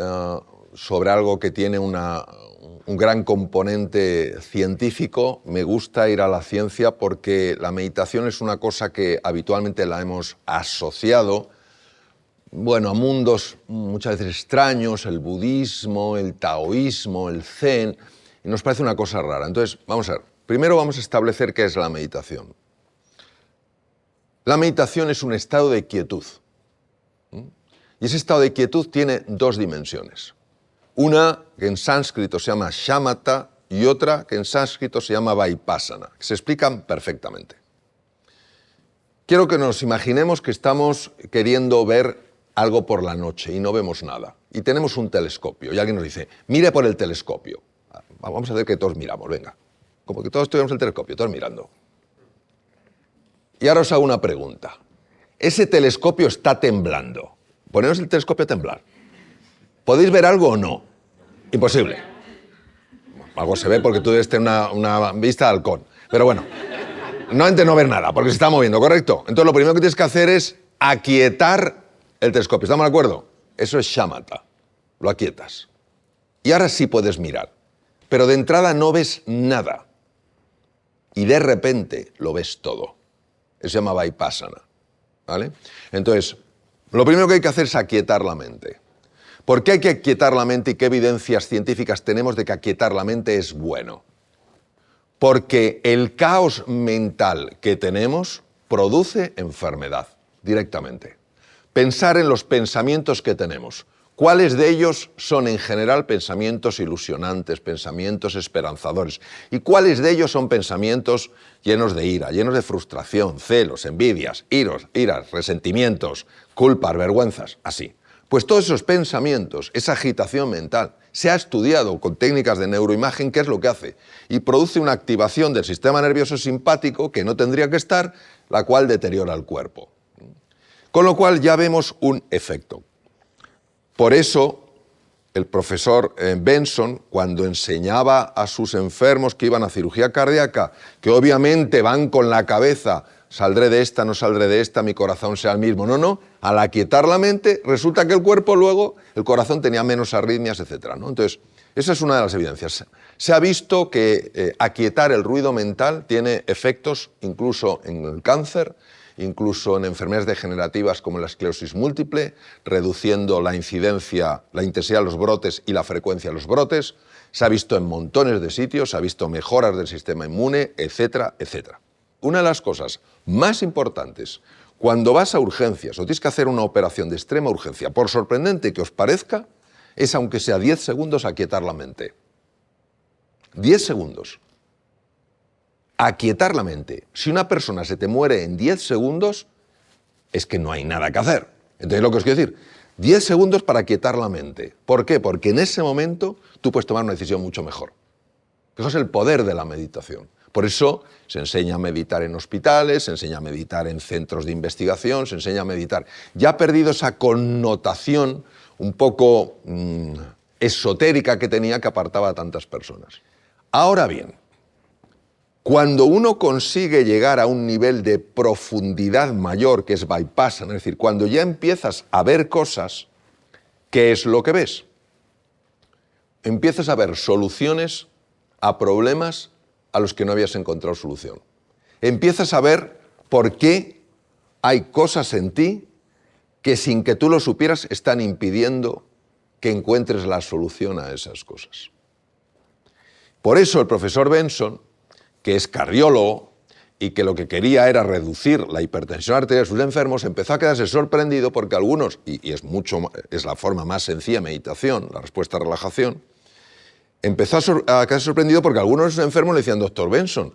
sobre algo que tiene un gran componente científico, me gusta ir a la ciencia porque la meditación es una cosa que habitualmente la hemos asociado, bueno, a mundos muchas veces extraños, el budismo, el taoísmo, el zen, y nos parece una cosa rara. Entonces, vamos a ver, primero vamos a establecer qué es la meditación. La meditación es un estado de quietud. Y ese estado de quietud tiene dos dimensiones. Una que en sánscrito se llama shamatha y otra que en sánscrito se llama vipassana, que se explican perfectamente. Quiero que nos imaginemos que estamos queriendo ver algo por la noche y no vemos nada. Y tenemos un telescopio y alguien nos dice, mire por el telescopio. Vamos a hacer que todos miramos, venga. Como que todos tuviéramos el telescopio, todos mirando. Y ahora os hago una pregunta. Ese telescopio está temblando. Poneos el telescopio a temblar. ¿Podéis ver algo o no? Imposible. Algo se ve porque tú debes tener una vista de halcón. Pero bueno, normalmente no ver nada porque se está moviendo, ¿correcto? Entonces lo primero que tienes que hacer es aquietar el telescopio. ¿Estamos de acuerdo? Eso es shamatha. Lo aquietas. Y ahora sí puedes mirar. Pero de entrada no ves nada. Y de repente lo ves todo. Eso se llama vipassana, ¿vale? Entonces, lo primero que hay que hacer es aquietar la mente. ¿Por qué hay que aquietar la mente y qué evidencias científicas tenemos de que aquietar la mente es bueno? Porque el caos mental que tenemos produce enfermedad directamente. Pensar en los pensamientos que tenemos. ¿Cuáles de ellos son en general pensamientos ilusionantes, pensamientos esperanzadores? ¿Y cuáles de ellos son pensamientos llenos de ira, llenos de frustración, celos, envidias, iras, resentimientos, culpas, vergüenzas? Así. Pues todos esos pensamientos, esa agitación mental, se ha estudiado con técnicas de neuroimagen qué es lo que hace y produce una activación del sistema nervioso simpático que no tendría que estar, la cual deteriora el cuerpo. Con lo cual ya vemos un efecto. Por eso, el profesor Benson, cuando enseñaba a sus enfermos que iban a cirugía cardíaca, que obviamente van con la cabeza, saldré de esta, no saldré de esta, mi corazón sea el mismo. No, al aquietar la mente, resulta que el cuerpo luego, el corazón tenía menos arritmias, etc., ¿no? Entonces, esa es una de las evidencias. Se ha visto que aquietar el ruido mental tiene efectos incluso en el cáncer, incluso en enfermedades degenerativas como la esclerosis múltiple, reduciendo la incidencia, la intensidad de los brotes y la frecuencia de los brotes. Se ha visto en montones de sitios, se ha visto mejoras del sistema inmune, etcétera, etcétera. Una de las cosas más importantes, cuando vas a urgencias o tienes que hacer una operación de extrema urgencia, por sorprendente que os parezca, es aunque sea 10 segundos aquietar la mente. 10 segundos. Aquietar la mente. Si una persona se te muere en 10 segundos, es que no hay nada que hacer. Entonces lo que os quiero decir, 10 segundos para aquietar la mente. ¿Por qué? Porque en ese momento tú puedes tomar una decisión mucho mejor. Eso es el poder de la meditación. Por eso se enseña a meditar en hospitales, se enseña a meditar en centros de investigación, se enseña a meditar. Ya ha perdido esa connotación un poco esotérica que tenía, que apartaba a tantas personas. Ahora bien, cuando uno consigue llegar a un nivel de profundidad mayor, que es vipassana, es decir, cuando ya empiezas a ver cosas, ¿qué es lo que ves? Empiezas a ver soluciones a problemas a los que no habías encontrado solución. Empiezas a ver por qué hay cosas en ti que sin que tú lo supieras están impidiendo que encuentres la solución a esas cosas. Por eso el profesor Benson, que es cardiólogo y que lo que quería era reducir la hipertensión arterial de sus enfermos, empezó a quedarse sorprendido porque algunos, y es la forma más sencilla de meditación, la respuesta a relajación, empezó a quedarse sorprendido porque algunos de sus enfermos le decían, doctor Benson,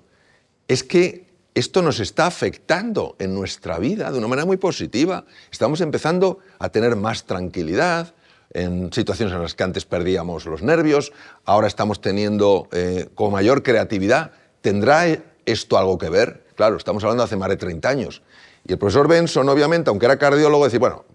es que esto nos está afectando en nuestra vida de una manera muy positiva. Estamos empezando a tener más tranquilidad en situaciones en las que antes perdíamos los nervios, ahora estamos teniendo con mayor creatividad. ¿Tendrá esto algo que ver? Claro, estamos hablando de hace más de 30 años. Y el profesor Benson, obviamente, aunque era cardiólogo, decía, bueno,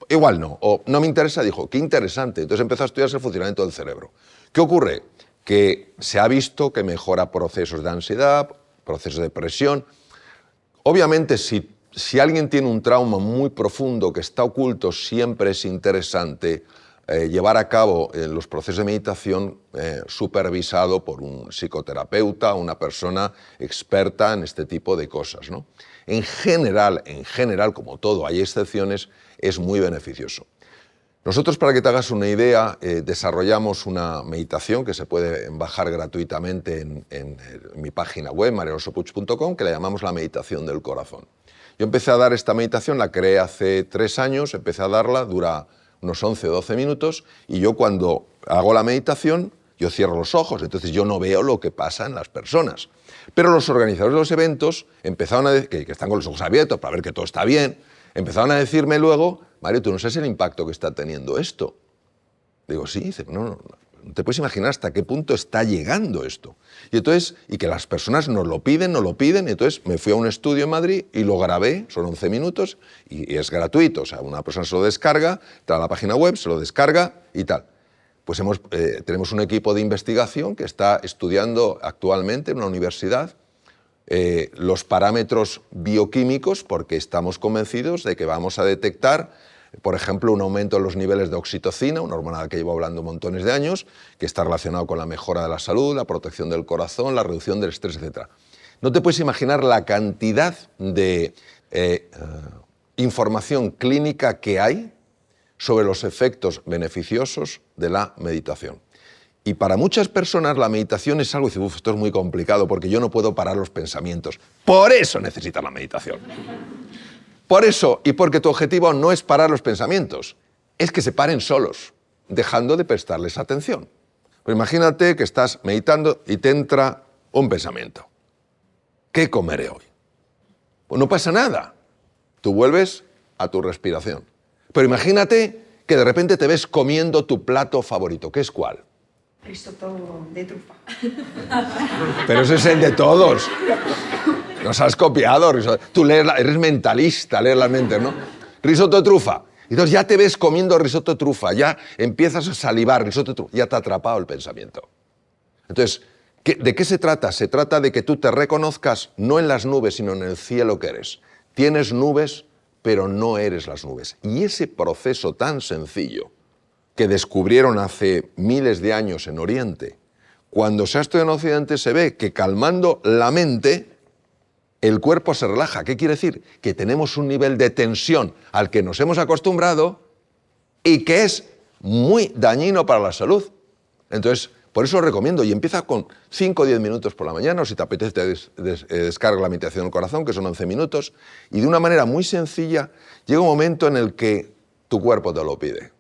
igual no, o no me interesa, dijo, qué interesante. Entonces empezó a estudiarse el funcionamiento del cerebro. ¿Qué ocurre? Que se ha visto que mejora procesos de ansiedad, procesos de depresión. Obviamente, si alguien tiene un trauma muy profundo que está oculto, siempre es interesante llevar a cabo los procesos de meditación supervisado por un psicoterapeuta, una persona experta en este tipo de cosas, ¿no? En general, como todo, hay excepciones, es muy beneficioso. Nosotros, para que te hagas una idea, desarrollamos una meditación que se puede bajar gratuitamente en mi página web, marialonsopuig.com, que la llamamos la meditación del corazón. Yo empecé a dar esta meditación, la creé hace 3 años, empecé a darla, dura unos 11 o 12 minutos, y yo cuando hago la meditación, yo cierro los ojos, entonces yo no veo lo que pasa en las personas. Pero los organizadores de los eventos empezaron a decir, que están con los ojos abiertos para ver que todo está bien, empezaron a decirme luego, Mario, tú no sabes el impacto que está teniendo esto. Digo, sí, dice, no te puedes imaginar hasta qué punto está llegando esto. Y que las personas nos lo piden, y entonces me fui a un estudio en Madrid y lo grabé, son 11 minutos, y es gratuito, o sea, una persona se lo descarga, entra a la página web, se lo descarga y tal. Pues tenemos un equipo de investigación que está estudiando actualmente en una universidad los parámetros bioquímicos, porque estamos convencidos de que vamos a detectar, por ejemplo, un aumento en los niveles de oxitocina, una hormona de la que llevo hablando montones de años, que está relacionado con la mejora de la salud, la protección del corazón, la reducción del estrés, etc. No te puedes imaginar la cantidad de información clínica que hay sobre los efectos beneficiosos de la meditación. Y para muchas personas la meditación es algo que dice, esto es muy complicado porque yo no puedo parar los pensamientos. Por eso necesitas la meditación. Por eso, y porque tu objetivo no es parar los pensamientos, es que se paren solos, dejando de prestarles atención. Pues imagínate que estás meditando y te entra un pensamiento. ¿Qué comeré hoy? Pues no pasa nada. Tú vuelves a tu respiración. Pero imagínate que de repente te ves comiendo tu plato favorito. ¿Qué es cuál? Risotto de trufa. Pero ese es el de todos. Nos has copiado. Tú eres mentalista, lees las mentes, ¿no? Risotto de trufa. Y entonces ya te ves comiendo risotto de trufa, ya empiezas a salivar risotto de trufa, ya te ha atrapado el pensamiento. Entonces, ¿de qué se trata? Se trata de que tú te reconozcas no en las nubes, sino en el cielo que eres. Tienes nubes, pero no eres las nubes. Y ese proceso tan sencillo que descubrieron hace miles de años en Oriente, cuando se ha estudiado en Occidente se ve que calmando la mente, el cuerpo se relaja. ¿Qué quiere decir? Que tenemos un nivel de tensión al que nos hemos acostumbrado y que es muy dañino para la salud. Entonces, por eso os recomiendo, y empieza con 5 o 10 minutos por la mañana, o si te apetece descarga la meditación del corazón, que son 11 minutos, y de una manera muy sencilla llega un momento en el que tu cuerpo te lo pide.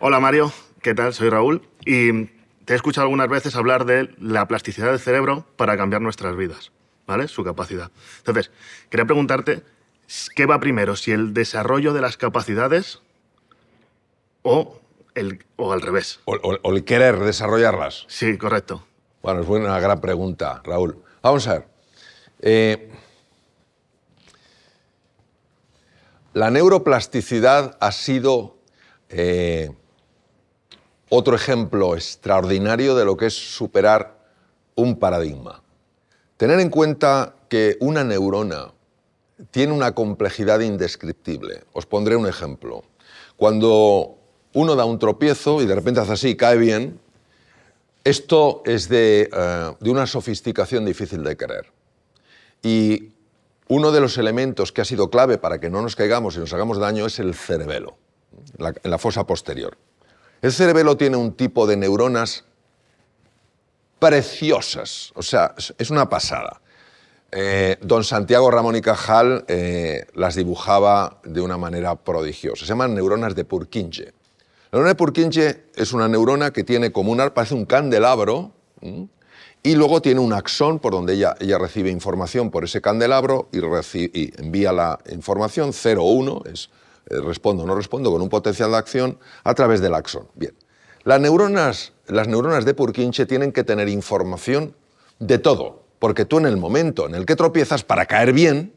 Hola Mario, ¿qué tal? Soy Raúl y te he escuchado algunas veces hablar de la plasticidad del cerebro para cambiar nuestras vidas, ¿vale? Su capacidad. Entonces, quería preguntarte, ¿qué va primero? ¿Si el desarrollo de las capacidades o al revés? O el querer desarrollarlas. Sí, correcto. Bueno, es una gran pregunta, Raúl. Vamos a ver. La neuroplasticidad ha sido otro ejemplo extraordinario de lo que es superar un paradigma. Tener en cuenta que una neurona tiene una complejidad indescriptible. Os pondré un ejemplo. Cuando uno da un tropiezo y de repente hace así y cae bien, esto es de una sofisticación difícil de creer. Y uno de los elementos que ha sido clave para que no nos caigamos y nos hagamos daño es el cerebelo, en la fosa posterior. El cerebelo tiene un tipo de neuronas preciosas, o sea, es una pasada. Don Santiago Ramón y Cajal las dibujaba de una manera prodigiosa. Se llaman neuronas de Purkinje. La neurona de Purkinje es una neurona que tiene como parece un candelabro, y luego tiene un axón por donde ella recibe información por ese candelabro y envía la información 0 o 1, respondo o no respondo, con un potencial de acción a través del axón. Bien. Las neuronas de Purkinje tienen que tener información de todo, porque tú en el momento en el que tropiezas, para caer bien,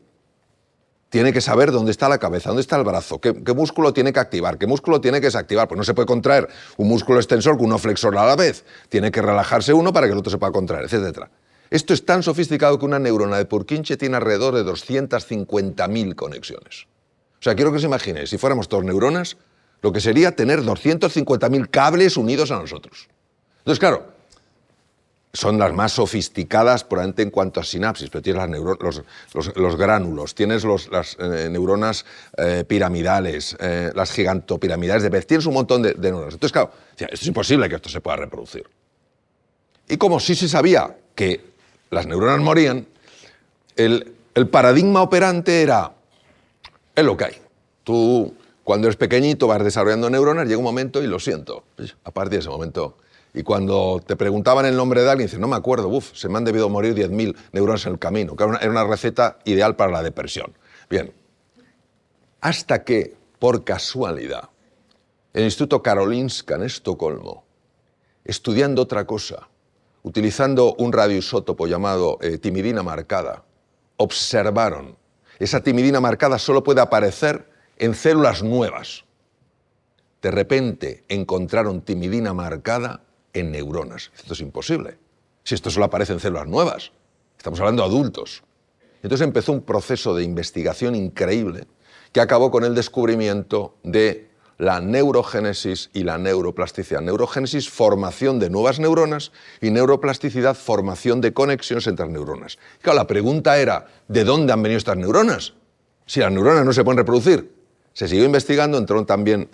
tiene que saber dónde está la cabeza, dónde está el brazo, qué músculo tiene que activar, qué músculo tiene que desactivar. Pues no se puede contraer un músculo extensor con uno flexor a la vez. Tiene que relajarse uno para que el otro se pueda contraer, etc. Esto es tan sofisticado que una neurona de Purkinje tiene alrededor de 250.000 conexiones. O sea, quiero que os imaginéis, si fuéramos todos neuronas, lo que sería tener 250.000 cables unidos a nosotros. Entonces, claro, son las más sofisticadas probablemente en cuanto a sinapsis, pero tienes los gránulos, tienes las neuronas piramidales, las gigantopiramidales de Betz, tienes un montón de neuronas. Entonces, claro, esto es imposible que esto se pueda reproducir. Y como sí se sabía que las neuronas morían, el paradigma operante era, es lo que hay. Tú, cuando eres pequeñito, vas desarrollando neuronas, llega un momento y lo siento, a partir de ese momento. Y cuando te preguntaban el nombre de alguien, dices, no me acuerdo, se me han debido morir 10.000 neuronas en el camino, que era una receta ideal para la depresión. Bien, hasta que, por casualidad, el Instituto Karolinska en Estocolmo, estudiando otra cosa, utilizando un radioisótopo llamado timidina marcada, observaron, esa timidina marcada solo puede aparecer en células nuevas. De repente encontraron timidina marcada en neuronas. Esto es imposible. Si esto solo aparece en células nuevas. Estamos hablando de adultos. Entonces empezó un proceso de investigación increíble que acabó con el descubrimiento de la neurogénesis y la neuroplasticidad. Neurogénesis, formación de nuevas neuronas, y neuroplasticidad, formación de conexiones entre neuronas. Claro, la pregunta era, ¿de dónde han venido estas neuronas? Si las neuronas no se pueden reproducir. Se siguió investigando, entraron también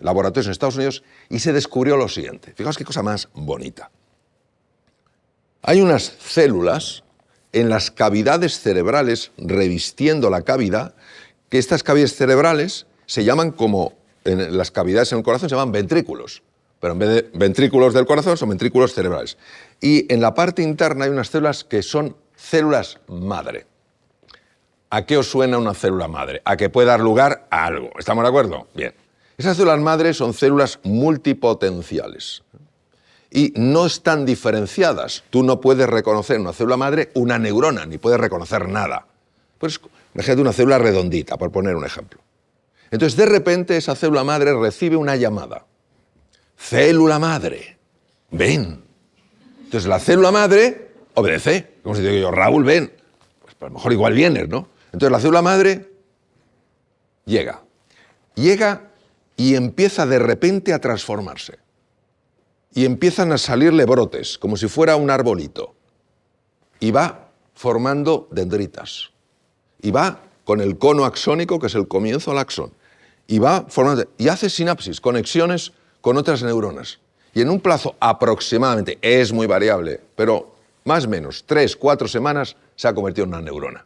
laboratorios en Estados Unidos y se descubrió lo siguiente. Fijaos qué cosa más bonita. Hay unas células en las cavidades cerebrales, revistiendo la cavidad, que estas cavidades cerebrales se llaman como, en las cavidades en el corazón se llaman ventrículos, pero en vez de ventrículos del corazón son ventrículos cerebrales. Y en la parte interna hay unas células que son células madre. ¿A qué os suena una célula madre? A que puede dar lugar a algo. ¿Estamos de acuerdo? Bien. Esas células madre son células multipotenciales y no están diferenciadas. Tú no puedes reconocer en una célula madre una neurona, ni puedes reconocer nada. Pues imagínate una célula redondita, por poner un ejemplo. Entonces, de repente, esa célula madre recibe una llamada. Célula madre, ven. Entonces, la célula madre obedece. Como si te digo yo, Raúl, ven. Pues a lo mejor igual vienes, ¿no? Entonces, la célula madre llega. Llega y empieza de repente a transformarse. Y empiezan a salirle brotes, como si fuera un arbolito. Y va formando dendritas. Y va con el cono axónico, que es el comienzo del axón. Y va formando, y hace sinapsis, conexiones con otras neuronas. Y en un plazo aproximadamente, es muy variable, pero más o menos 3-4 semanas se ha convertido en una neurona.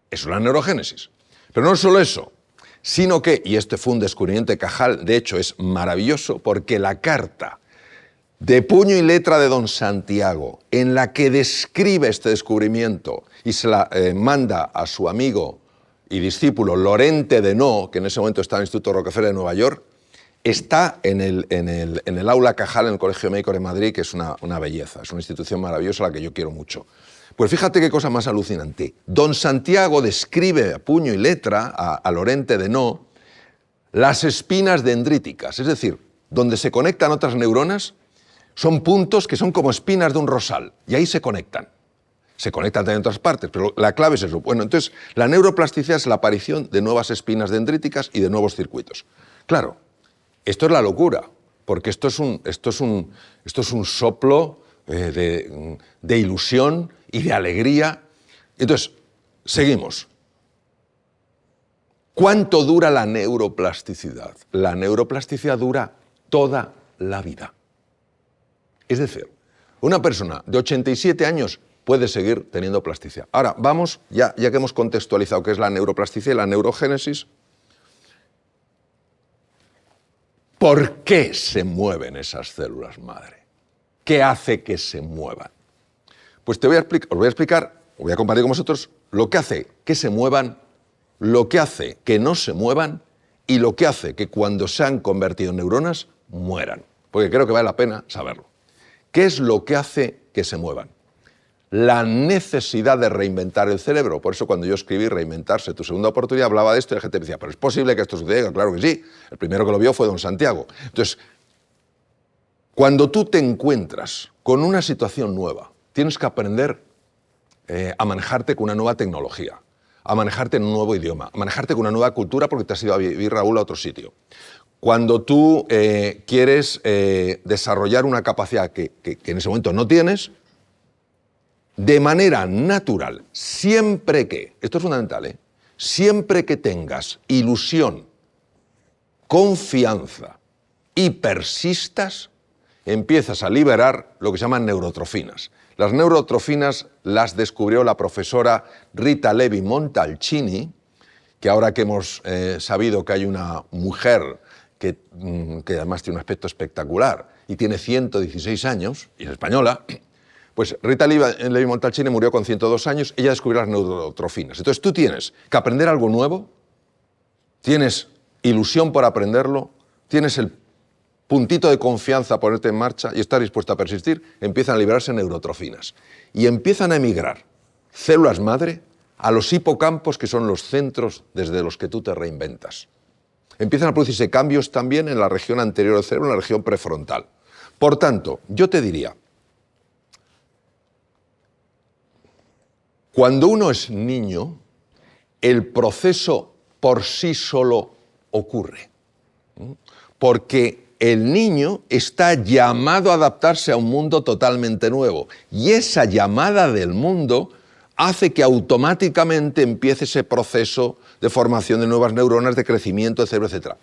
Eso es la neurogénesis. Pero no solo eso, sino que, y este fue un descubrimiento de Cajal, de hecho es maravilloso, porque la carta de puño y letra de don Santiago, en la que describe este descubrimiento y se la manda a su amigo y discípulo Lorente Deneau, que en ese momento estaba en el Instituto Rockefeller de Nueva York, está en el aula Cajal, en el Colegio Médico de Madrid, que es una belleza, es una institución maravillosa a la que yo quiero mucho. Pues fíjate qué cosa más alucinante. Don Santiago describe a puño y letra a Lorente Deneau las espinas dendríticas, es decir, donde se conectan otras neuronas, son puntos que son como espinas de un rosal, y ahí se conectan. Se conectan también en otras partes, pero la clave es eso. Bueno, entonces, la neuroplasticidad es la aparición de nuevas espinas dendríticas y de nuevos circuitos. Claro, esto es la locura, porque esto es un soplo de ilusión y de alegría. Entonces, seguimos. ¿Cuánto dura la neuroplasticidad? La neuroplasticidad dura toda la vida. Es decir, una persona de 87 años puede seguir teniendo plasticidad. Ahora, vamos, ya que hemos contextualizado qué es la neuroplasticidad y la neurogénesis, ¿por qué se mueven esas células madre? ¿Qué hace que se muevan? Pues os voy a explicar, voy a compartir con vosotros lo que hace que se muevan, lo que hace que no se muevan y lo que hace que cuando se han convertido en neuronas mueran. Porque creo que vale la pena saberlo. ¿Qué es lo que hace que se muevan. La necesidad de reinventar el cerebro. Por eso cuando yo escribí Reinventarse, tu segunda oportunidad, hablaba de esto y la gente me decía, pero ¿es posible que esto suceda? Claro que sí. El primero que lo vio fue don Santiago. Entonces, cuando tú te encuentras con una situación nueva, tienes que aprender a manejarte con una nueva tecnología, a manejarte en un nuevo idioma, a manejarte con una nueva cultura porque te has ido a vivir, Raúl, a otro sitio. Cuando tú quieres desarrollar una capacidad que en ese momento no tienes, de manera natural, siempre que, esto es fundamental, siempre que tengas ilusión, confianza y persistas, empiezas a liberar lo que se llaman neurotrofinas. Las neurotrofinas las descubrió la profesora Rita Levi Montalcini, que ahora que hemos sabido que hay una mujer que además tiene un aspecto espectacular y tiene 116 años, y es española, pues Rita Levi Montalcini murió con 102 años, ella descubrió las neurotrofinas. Entonces tú tienes que aprender algo nuevo, tienes ilusión por aprenderlo, tienes el puntito de confianza a ponerte en marcha y estar dispuesto a persistir, empiezan a liberarse neurotrofinas. Y empiezan a emigrar células madre a los hipocampos, que son los centros desde los que tú te reinventas. Empiezan a producirse cambios también en la región anterior del cerebro, en la región prefrontal. Por tanto, yo te diría, cuando uno es niño, el proceso por sí solo ocurre. Porque el niño está llamado a adaptarse a un mundo totalmente nuevo. Y esa llamada del mundo hace que automáticamente empiece ese proceso de formación de nuevas neuronas, de crecimiento del cerebro, etc.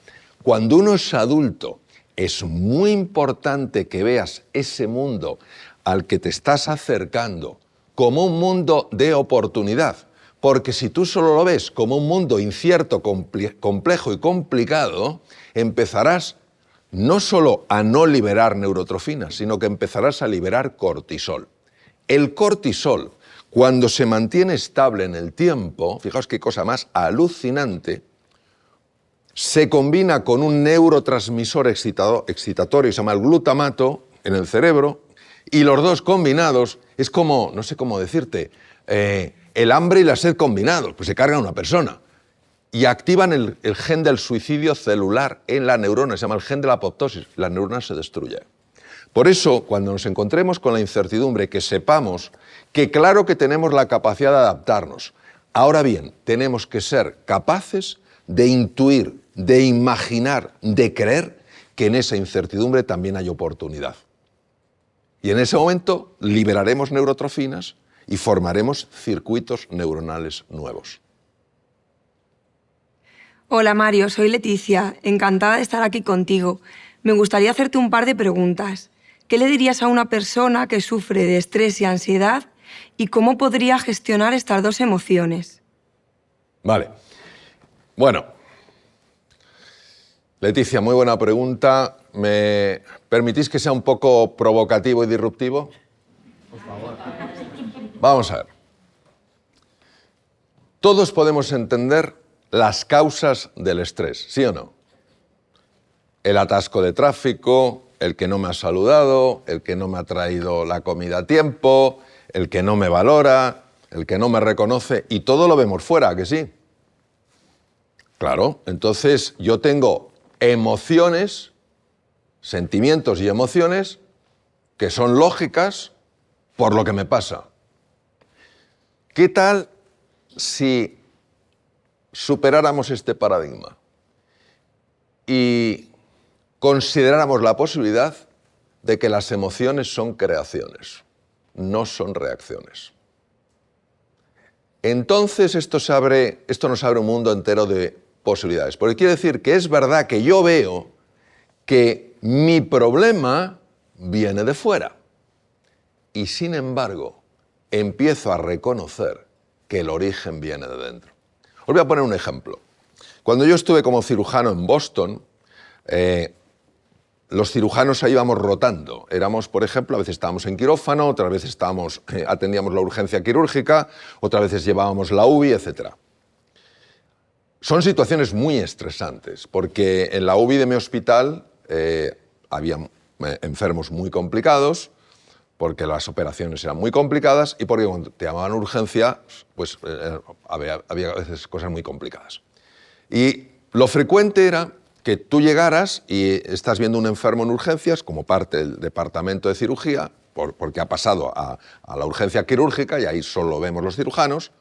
Cuando uno es adulto, es muy importante que veas ese mundo al que te estás acercando como un mundo de oportunidad. Porque si tú solo lo ves como un mundo incierto, complejo y complicado, empezarás no solo a no liberar neurotrofinas, sino que empezarás a liberar cortisol. El cortisol, cuando se mantiene estable en el tiempo, fijaos qué cosa más alucinante, se combina con un neurotransmisor excitatorio, se llama el glutamato, en el cerebro, y los dos combinados es como, no sé cómo decirte, el hambre y la sed combinados, pues se cargan a una persona. Y activan el gen del suicidio celular en la neurona, se llama el gen de la apoptosis, la neurona se destruye. Por eso, cuando nos encontremos con la incertidumbre, que sepamos que claro que tenemos la capacidad de adaptarnos. Ahora bien, tenemos que ser capaces de intuir, de imaginar, de creer que en esa incertidumbre también hay oportunidad. Y en ese momento liberaremos neurotrofinas y formaremos circuitos neuronales nuevos. Hola Mario, soy Leticia, encantada de estar aquí contigo. Me gustaría hacerte un par de preguntas. ¿Qué le dirías a una persona que sufre de estrés y ansiedad y cómo podría gestionar estas dos emociones? Vale. Bueno, Leticia, muy buena pregunta. ¿Me permitís que sea un poco provocativo y disruptivo? Por favor. Vamos a ver. Todos podemos entender las causas del estrés, ¿sí o no? El atasco de tráfico, el que no me ha saludado, el que no me ha traído la comida a tiempo, el que no me valora, el que no me reconoce, y todo lo vemos fuera, ¿a que sí? Claro, entonces yo tengo emociones, sentimientos y emociones que son lógicas por lo que me pasa. ¿Qué tal si superáramos este paradigma y consideráramos la posibilidad de que las emociones son creaciones, no son reacciones? Entonces esto nos abre un mundo entero de posibilidades. Porque quiere decir que es verdad que yo veo que mi problema viene de fuera. Y sin embargo, empiezo a reconocer que el origen viene de dentro. Os voy a poner un ejemplo. Cuando yo estuve como cirujano en Boston, los cirujanos ahí íbamos rotando. Éramos, por ejemplo, a veces estábamos en quirófano, otras veces atendíamos la urgencia quirúrgica, otras veces llevábamos la UBI, etc. Son situaciones muy estresantes, porque en la UBI de mi hospital había enfermos muy complicados, porque las operaciones eran muy complicadas y porque cuando te llamaban a urgencia, pues había a veces cosas muy complicadas. Y lo frecuente era que tú llegaras y estás viendo un enfermo en urgencias como parte del departamento de cirugía, porque ha pasado a la urgencia quirúrgica y ahí solo vemos los cirujanos,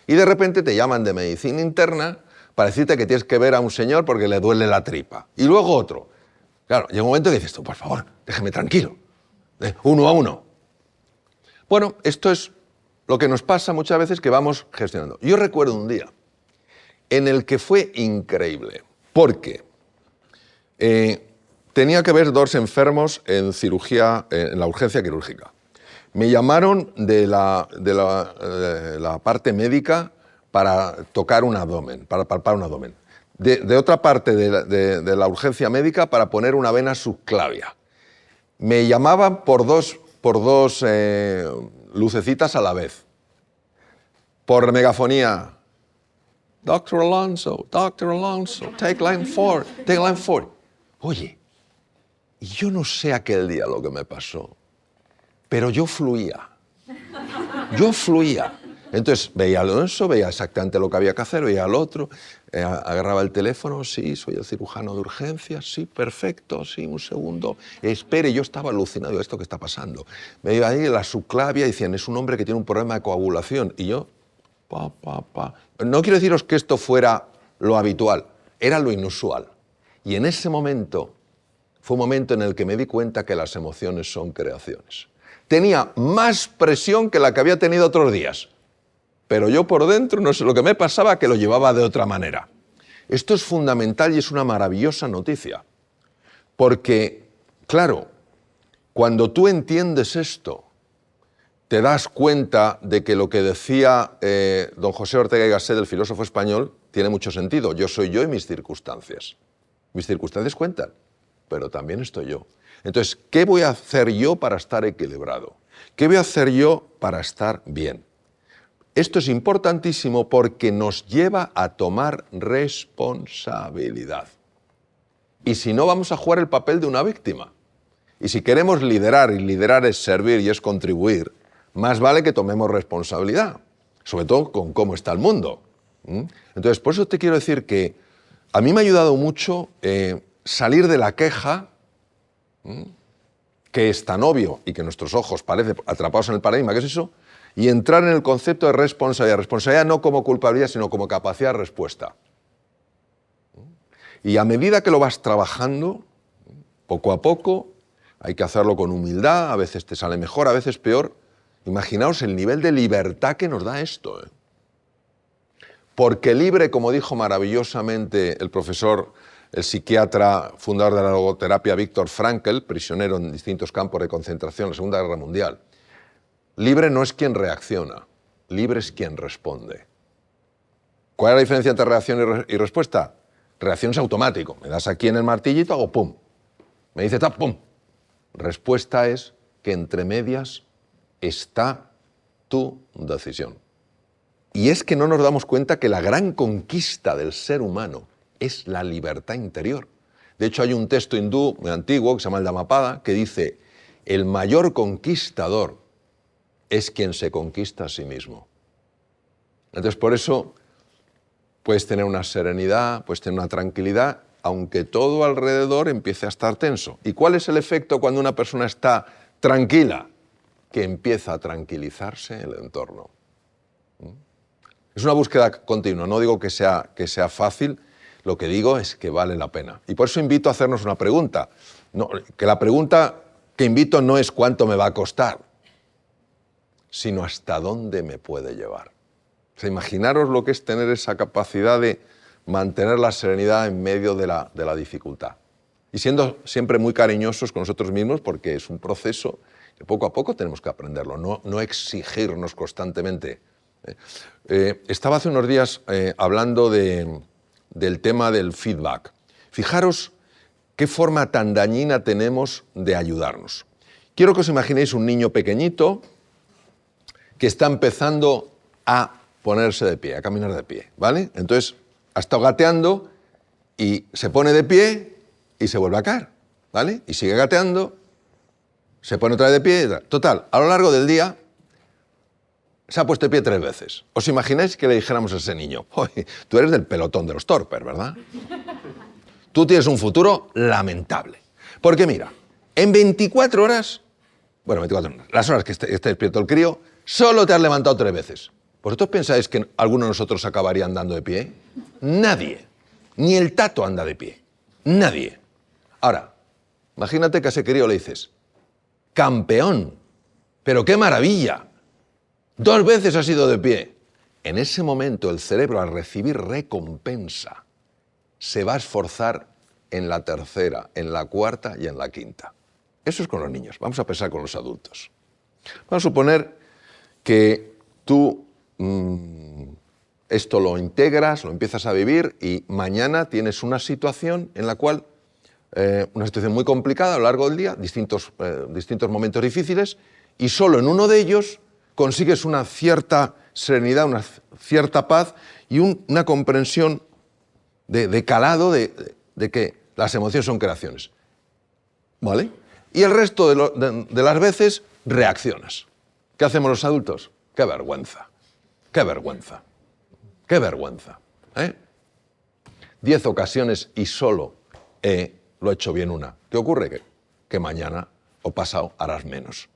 y de repente te llaman de medicina interna para decirte que tienes que ver a un señor porque le duele la tripa. Y luego otro. Claro, llega un momento que dices tú, por favor, déjame tranquilo, uno a uno. Bueno, esto es lo que nos pasa muchas veces que vamos gestionando. Yo recuerdo un día en el que fue increíble, porque tenía que ver 2 enfermos en cirugía, en la urgencia quirúrgica. Me llamaron de la parte médica para tocar un abdomen, para palpar un abdomen. De otra parte de la urgencia médica para poner una vena subclavia. Me llamaban por dos lucecitas a la vez. Por megafonía. Dr. Alonso, take line 4, take line 4. Oye, yo no sé aquel día lo que me pasó, pero yo fluía. Yo fluía. Entonces veía a Alonso, veía exactamente lo que había que hacer, veía al otro, agarraba el teléfono, sí, soy el cirujano de urgencias, sí, perfecto, sí, un segundo, espere, yo estaba alucinado, ¿esto qué está pasando? Me iba ahí la subclavia y decían, es un hombre que tiene un problema de coagulación, y yo, No quiero deciros que esto fuera lo habitual, era lo inusual. Y en ese momento, fue un momento en el que me di cuenta que las emociones son creaciones. Tenía más presión que la que había tenido otros días. Pero yo por dentro, no sé lo que me pasaba, que lo llevaba de otra manera. Esto es fundamental y es una maravillosa noticia. Porque, claro, cuando tú entiendes esto, te das cuenta de que lo que decía don José Ortega y Gasset, el filósofo español, tiene mucho sentido. Yo soy yo y mis circunstancias. Mis circunstancias cuentan, pero también estoy yo. Entonces, ¿qué voy a hacer yo para estar equilibrado? ¿Qué voy a hacer yo para estar bien? Esto es importantísimo porque nos lleva a tomar responsabilidad. Y si no, vamos a jugar el papel de una víctima. Y si queremos liderar, y liderar es servir y es contribuir, más vale que tomemos responsabilidad, sobre todo con cómo está el mundo. Entonces, por eso te quiero decir que a mí me ha ayudado mucho salir de la queja, que es tan obvio y que nuestros ojos parecen atrapados en el paradigma, ¿qué es eso? Y entrar en el concepto de responsabilidad. Responsabilidad no como culpabilidad, sino como capacidad de respuesta. Y a medida que lo vas trabajando, poco a poco, hay que hacerlo con humildad, a veces te sale mejor, a veces peor. Imaginaos el nivel de libertad que nos da esto. Porque libre, como dijo maravillosamente el profesor, el psiquiatra, fundador de la logoterapia Viktor Frankl, prisionero en distintos campos de concentración en la Segunda Guerra Mundial, libre no es quien reacciona, libre es quien responde. ¿Cuál es la diferencia entre reacción y respuesta? Reacción es automático. Me das aquí en el martillito, hago pum. Me dice tap, pum. Respuesta es que entre medias está tu decisión. Y es que no nos damos cuenta que la gran conquista del ser humano es la libertad interior. De hecho, hay un texto hindú muy antiguo que se llama el Dhammapada que dice: el mayor conquistador es quien se conquista a sí mismo. Entonces, por eso puedes tener una serenidad, puedes tener una tranquilidad, aunque todo alrededor empiece a estar tenso. ¿Y cuál es el efecto cuando una persona está tranquila? Que empieza a tranquilizarse el entorno. Es una búsqueda continua, no digo que sea fácil, lo que digo es que vale la pena. Y por eso invito a hacernos una pregunta. No, que la pregunta que invito no es cuánto me va a costar, sino hasta dónde me puede llevar. O sea, imaginaros lo que es tener esa capacidad de mantener la serenidad en medio de la dificultad. Y siendo siempre muy cariñosos con nosotros mismos, porque es un proceso que poco a poco tenemos que aprenderlo, no exigirnos constantemente. Estaba hace unos días hablando del tema del feedback. Fijaros qué forma tan dañina tenemos de ayudarnos. Quiero que os imaginéis un niño pequeñito que está empezando a ponerse de pie, a caminar de pie, ¿vale? Entonces, ha estado gateando y se pone de pie y se vuelve a caer, ¿vale? Y sigue gateando, se pone otra vez de pie. Total, a lo largo del día se ha puesto de pie 3 veces. ¿Os imagináis que le dijéramos a ese niño, oye, tú eres del pelotón de los torpes, ¿verdad? Tú tienes un futuro lamentable. Porque mira, en 24 horas, bueno, 24 horas, las horas que esté despierto el crío, solo te has levantado 3 veces. ¿Vosotros pensáis que alguno de nosotros acabaría andando de pie? Nadie. Ni el tato anda de pie. Nadie. Ahora, imagínate que a ese crío le dices, campeón, pero qué maravilla, 2 veces has ido de pie. En ese momento el cerebro, al recibir recompensa, se va a esforzar en la tercera, en la cuarta y en la quinta. Eso es con los niños. Vamos a pensar con los adultos. Vamos a suponer que tú esto lo integras, lo empiezas a vivir y mañana tienes una situación en la cual, una situación muy complicada a lo largo del día, distintos momentos difíciles, y solo en uno de ellos consigues una cierta serenidad, una cierta paz y una comprensión de calado de que las emociones son creaciones. ¿Vale? Y el resto de las veces reaccionas. ¿Qué hacemos los adultos? ¡Qué vergüenza! ¡Qué vergüenza! ¡Qué vergüenza! 10 ocasiones y solo lo he hecho bien una. ¿Qué ocurre? Que mañana o pasado harás menos.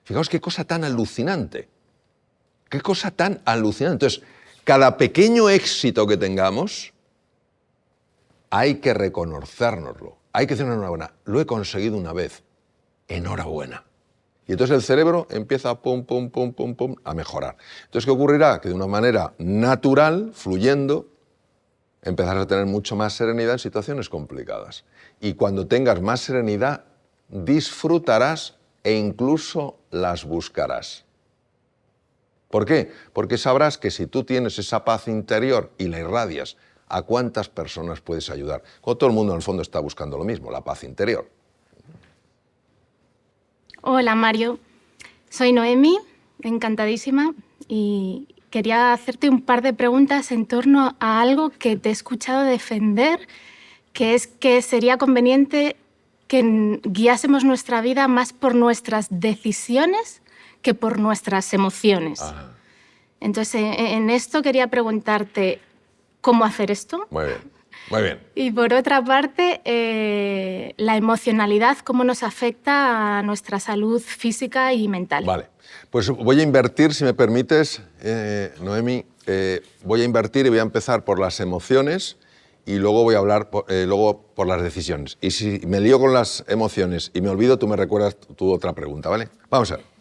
Fijaos qué cosa tan alucinante. Qué cosa tan alucinante. Entonces, cada pequeño éxito que tengamos, hay que reconocérnoslo. Hay que decir una enhorabuena. Lo he conseguido una vez. Enhorabuena. Y entonces el cerebro empieza pum, pum, pum, pum, pum, a mejorar. Entonces, ¿qué ocurrirá? Que de una manera natural, fluyendo, empezarás a tener mucho más serenidad en situaciones complicadas. Y cuando tengas más serenidad, disfrutarás e incluso las buscarás. ¿Por qué? Porque sabrás que si tú tienes esa paz interior y la irradias, ¿a cuántas personas puedes ayudar? Cuando todo el mundo en el fondo está buscando lo mismo, la paz interior. Hola Mario, soy Noemi, encantadísima, y quería hacerte un par de preguntas en torno a algo que te he escuchado defender, que es que sería conveniente que guiásemos nuestra vida más por nuestras decisiones que por nuestras emociones. Ajá. Entonces, en esto quería preguntarte, ¿cómo hacer esto? Muy bien. Muy bien. Y por otra parte, la emocionalidad, ¿cómo nos afecta a nuestra salud física y mental? Vale, pues voy a invertir, si me permites, Noemi, voy a invertir y voy a empezar por las emociones y luego voy a hablar por las decisiones. Y si me lío con las emociones y me olvido, tú me recuerdas tu otra pregunta, ¿vale? Vamos a ver.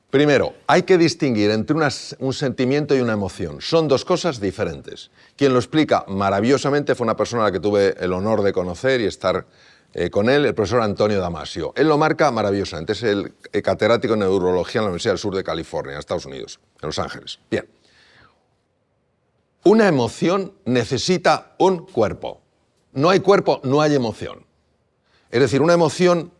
Primero, hay que distinguir entre un sentimiento y una emoción. Son 2 cosas diferentes. Quien lo explica maravillosamente fue una persona a la que tuve el honor de conocer y estar con él, el profesor Antonio Damasio. Él lo marca maravillosamente. Es el catedrático en neurología en la Universidad del Sur de California, en Estados Unidos, en Los Ángeles. Bien. Una emoción necesita un cuerpo. No hay cuerpo, no hay emoción. Es decir, una emoción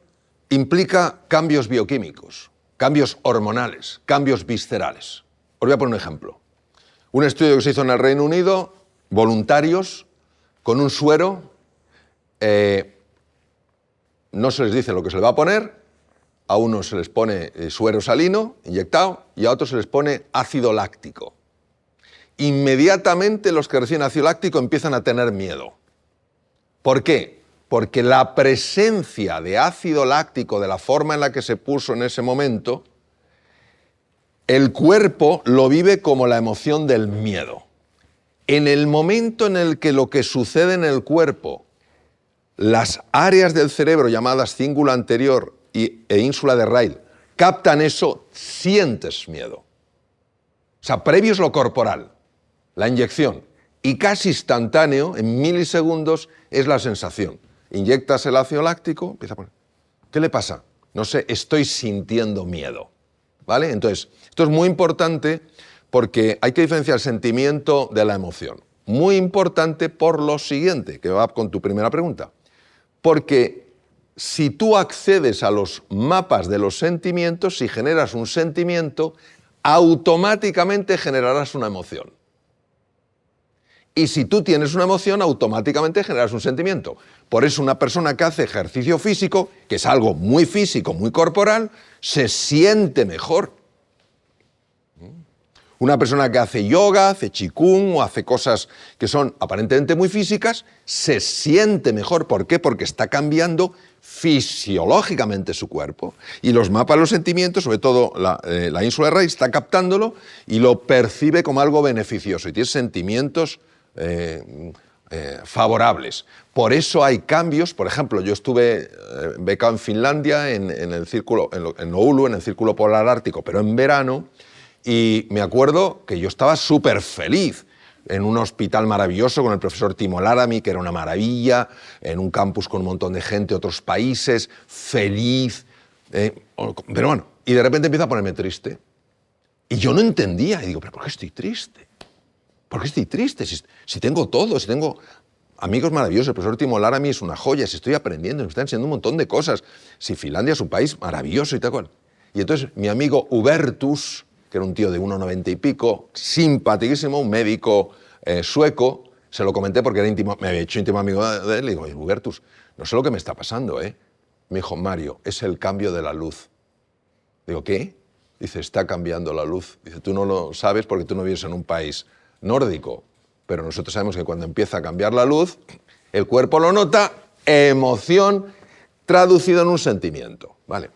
implica cambios bioquímicos, cambios hormonales, cambios viscerales. Os voy a poner un ejemplo. Un estudio que se hizo en el Reino Unido, voluntarios, con un suero, no se les dice lo que se les va a poner, a unos se les pone suero salino, inyectado, y a otros se les pone ácido láctico. Inmediatamente los que reciben ácido láctico empiezan a tener miedo. ¿Por qué? Porque la presencia de ácido láctico, de la forma en la que se puso en ese momento, el cuerpo lo vive como la emoción del miedo. En el momento en el que lo que sucede en el cuerpo, las áreas del cerebro llamadas cíngulo anterior e ínsula de Rayleigh captan eso, sientes miedo. O sea, previo es lo corporal, la inyección, y casi instantáneo, en milisegundos, es la sensación. Inyectas el ácido láctico, empieza a poner. ¿Qué le pasa? No sé, estoy sintiendo miedo. ¿Vale? Entonces, esto es muy importante porque hay que diferenciar el sentimiento de la emoción. Muy importante por lo siguiente, que va con tu primera pregunta. Porque si tú accedes a los mapas de los sentimientos, si generas un sentimiento, automáticamente generarás una emoción. Y si tú tienes una emoción, automáticamente generas un sentimiento. Por eso una persona que hace ejercicio físico, que es algo muy físico, muy corporal, se siente mejor. Una persona que hace yoga, hace qigong o hace cosas que son aparentemente muy físicas, se siente mejor. ¿Por qué? Porque está cambiando fisiológicamente su cuerpo. Y los mapas de los sentimientos, sobre todo la ínsula de Rey, está captándolo y lo percibe como algo beneficioso. Y tiene sentimientos favorables. Por eso hay cambios. Por ejemplo, yo estuve becado en Finlandia, en Oulu, en el Círculo Polar Ártico, pero en verano. Y me acuerdo que yo estaba súper feliz en un hospital maravilloso con el profesor Timo Laramie, que era una maravilla, en un campus con un montón de gente de otros países, feliz. Pero bueno, y de repente empieza a ponerme triste. Y yo no entendía. Y digo, ¿pero por qué estoy triste? ¿Por qué estoy triste? Si tengo todo, si tengo amigos maravillosos, el profesor Timo Laramie es una joya, si estoy aprendiendo, me está enseñando un montón de cosas, si Finlandia es un país maravilloso y tal cual. Y entonces mi amigo Hubertus, que era un tío de 1,90 y pico, simpaticísimo, un médico sueco, se lo comenté porque era íntimo, me había hecho íntimo amigo de él, le digo, oye, Hubertus, no sé lo que me está pasando, ¿eh? Me dijo, Mario, es el cambio de la luz. Digo, ¿qué? Dice, está cambiando la luz. Dice, tú no lo sabes porque tú no vives en un país nórdico, pero nosotros sabemos que cuando empieza a cambiar la luz, el cuerpo lo nota, emoción traducido en un sentimiento, ¿vale?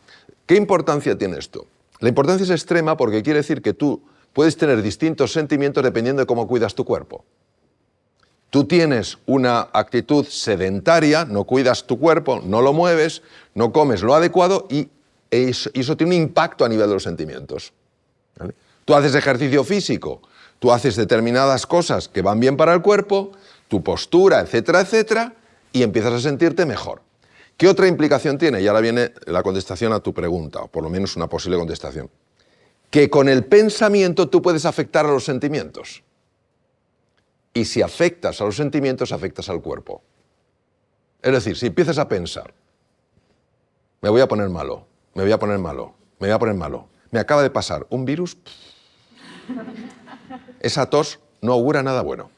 ¿Qué importancia tiene esto? La importancia es extrema porque quiere decir que tú puedes tener distintos sentimientos dependiendo de cómo cuidas tu cuerpo. Tú tienes una actitud sedentaria, no cuidas tu cuerpo, no lo mueves, no comes lo adecuado y eso tiene un impacto a nivel de los sentimientos, ¿vale? Tú haces ejercicio físico, tú haces determinadas cosas que van bien para el cuerpo, tu postura, etcétera, etcétera, y empiezas a sentirte mejor. ¿Qué otra implicación tiene? Y ahora viene la contestación a tu pregunta, o por lo menos una posible contestación. Que con el pensamiento tú puedes afectar a los sentimientos. Y si afectas a los sentimientos, afectas al cuerpo. Es decir, si empiezas a pensar, me voy a poner malo, me voy a poner malo, me voy a poner malo, me acaba de pasar un virus, esa tos no augura nada bueno.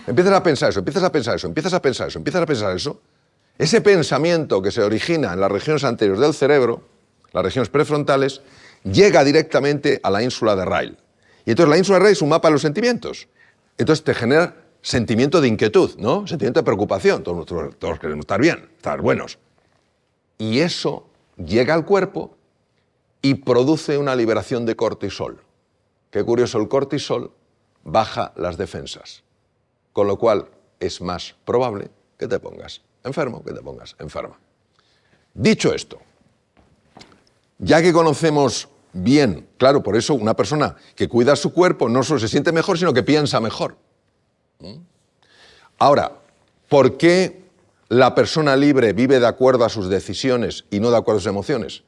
Empiezas a pensar eso, empiezas a pensar eso, empiezas a pensar eso, empiezas a pensar eso. Ese pensamiento que se origina en las regiones anteriores del cerebro, las regiones prefrontales, llega directamente a la ínsula de Ryle. Y entonces la ínsula de Ryle es un mapa de los sentimientos. Entonces te genera sentimiento de inquietud, ¿no? Sentimiento de preocupación. Todos queremos estar bien, estar buenos. Y eso llega al cuerpo y produce una liberación de cortisol. Qué curioso, el cortisol baja las defensas, con lo cual es más probable que te pongas enfermo, que te pongas enferma. Dicho esto, ya que conocemos bien, claro, por eso una persona que cuida su cuerpo no solo se siente mejor, sino que piensa mejor. Ahora, ¿por qué la persona libre vive de acuerdo a sus decisiones y no de acuerdo a sus emociones?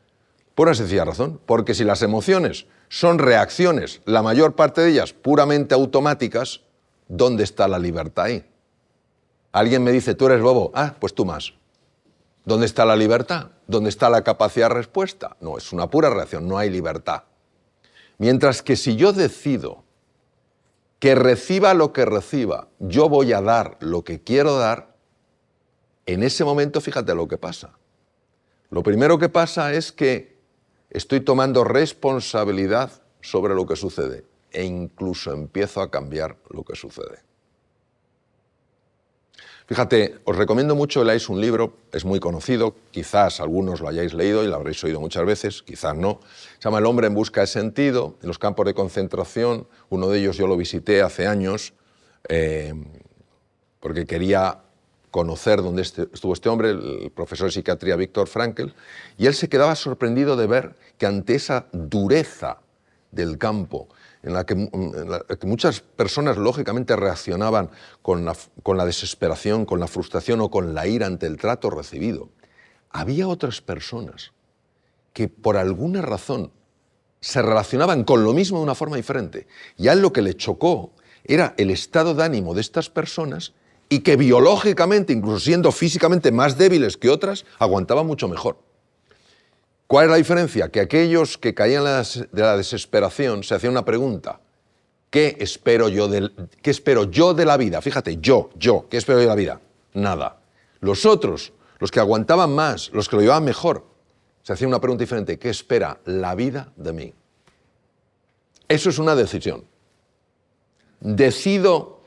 Por una sencilla razón, porque si las emociones son reacciones, la mayor parte de ellas puramente automáticas, ¿dónde está la libertad ahí? Alguien me dice, tú eres bobo. Ah, pues tú más. ¿Dónde está la libertad? ¿Dónde está la capacidad de respuesta? No, es una pura reacción, no hay libertad. Mientras que si yo decido que reciba lo que reciba, yo voy a dar lo que quiero dar, en ese momento fíjate lo que pasa. Lo primero que pasa es que estoy tomando responsabilidad sobre lo que sucede e incluso empiezo a cambiar lo que sucede. Fíjate, os recomiendo mucho que leáis un libro, es muy conocido, quizás algunos lo hayáis leído y lo habréis oído muchas veces, quizás no. Se llama El hombre en busca de sentido, en los campos de concentración. Uno de ellos yo lo visité hace años porque quería conocer dónde estuvo este hombre, el profesor de psiquiatría Viktor Frankl, y él se quedaba sorprendido de ver que ante esa dureza del campo, en la que muchas personas lógicamente reaccionaban con la desesperación, con la frustración o con la ira ante el trato recibido, había otras personas que por alguna razón se relacionaban con lo mismo de una forma diferente. Y a él lo que le chocó era el estado de ánimo de estas personas y que biológicamente, incluso siendo físicamente más débiles que otras, aguantaban mucho mejor. ¿Cuál es la diferencia? Que aquellos que caían de la desesperación se hacían una pregunta: ¿Qué espero yo de la vida? Fíjate, yo, ¿qué espero yo de la vida? Nada. Los otros, los que aguantaban más, los que lo llevaban mejor, se hacían una pregunta diferente. ¿Qué espera la vida de mí? Eso es una decisión. ¿Decido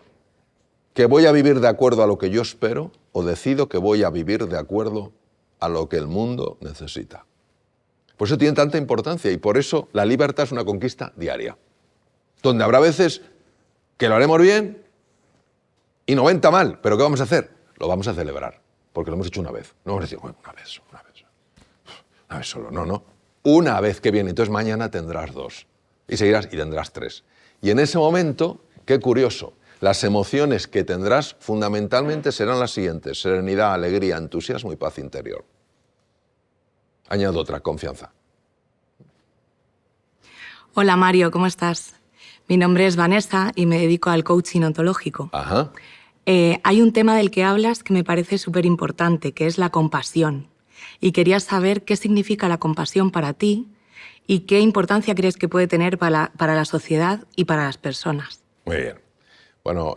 que voy a vivir de acuerdo a lo que yo espero o decido que voy a vivir de acuerdo a lo que el mundo necesita? Por eso tiene tanta importancia y por eso la libertad es una conquista diaria, donde habrá veces que lo haremos bien y 90 mal, pero ¿qué vamos a hacer? Lo vamos a celebrar, porque lo hemos hecho una vez. No vamos a decir, bueno, una vez solo, no. Una vez que viene, entonces mañana tendrás 2 y seguirás y tendrás 3. Y en ese momento, qué curioso, las emociones que tendrás fundamentalmente serán las siguientes: serenidad, alegría, entusiasmo y paz interior. Añado otra, confianza. Hola Mario, ¿cómo estás? Mi nombre es Vanessa y me dedico al coaching ontológico. Ajá. Hay un tema del que hablas que me parece súper importante, que es la compasión. Y quería saber qué significa la compasión para ti y qué importancia crees que puede tener para la sociedad y para las personas. Muy bien. Bueno,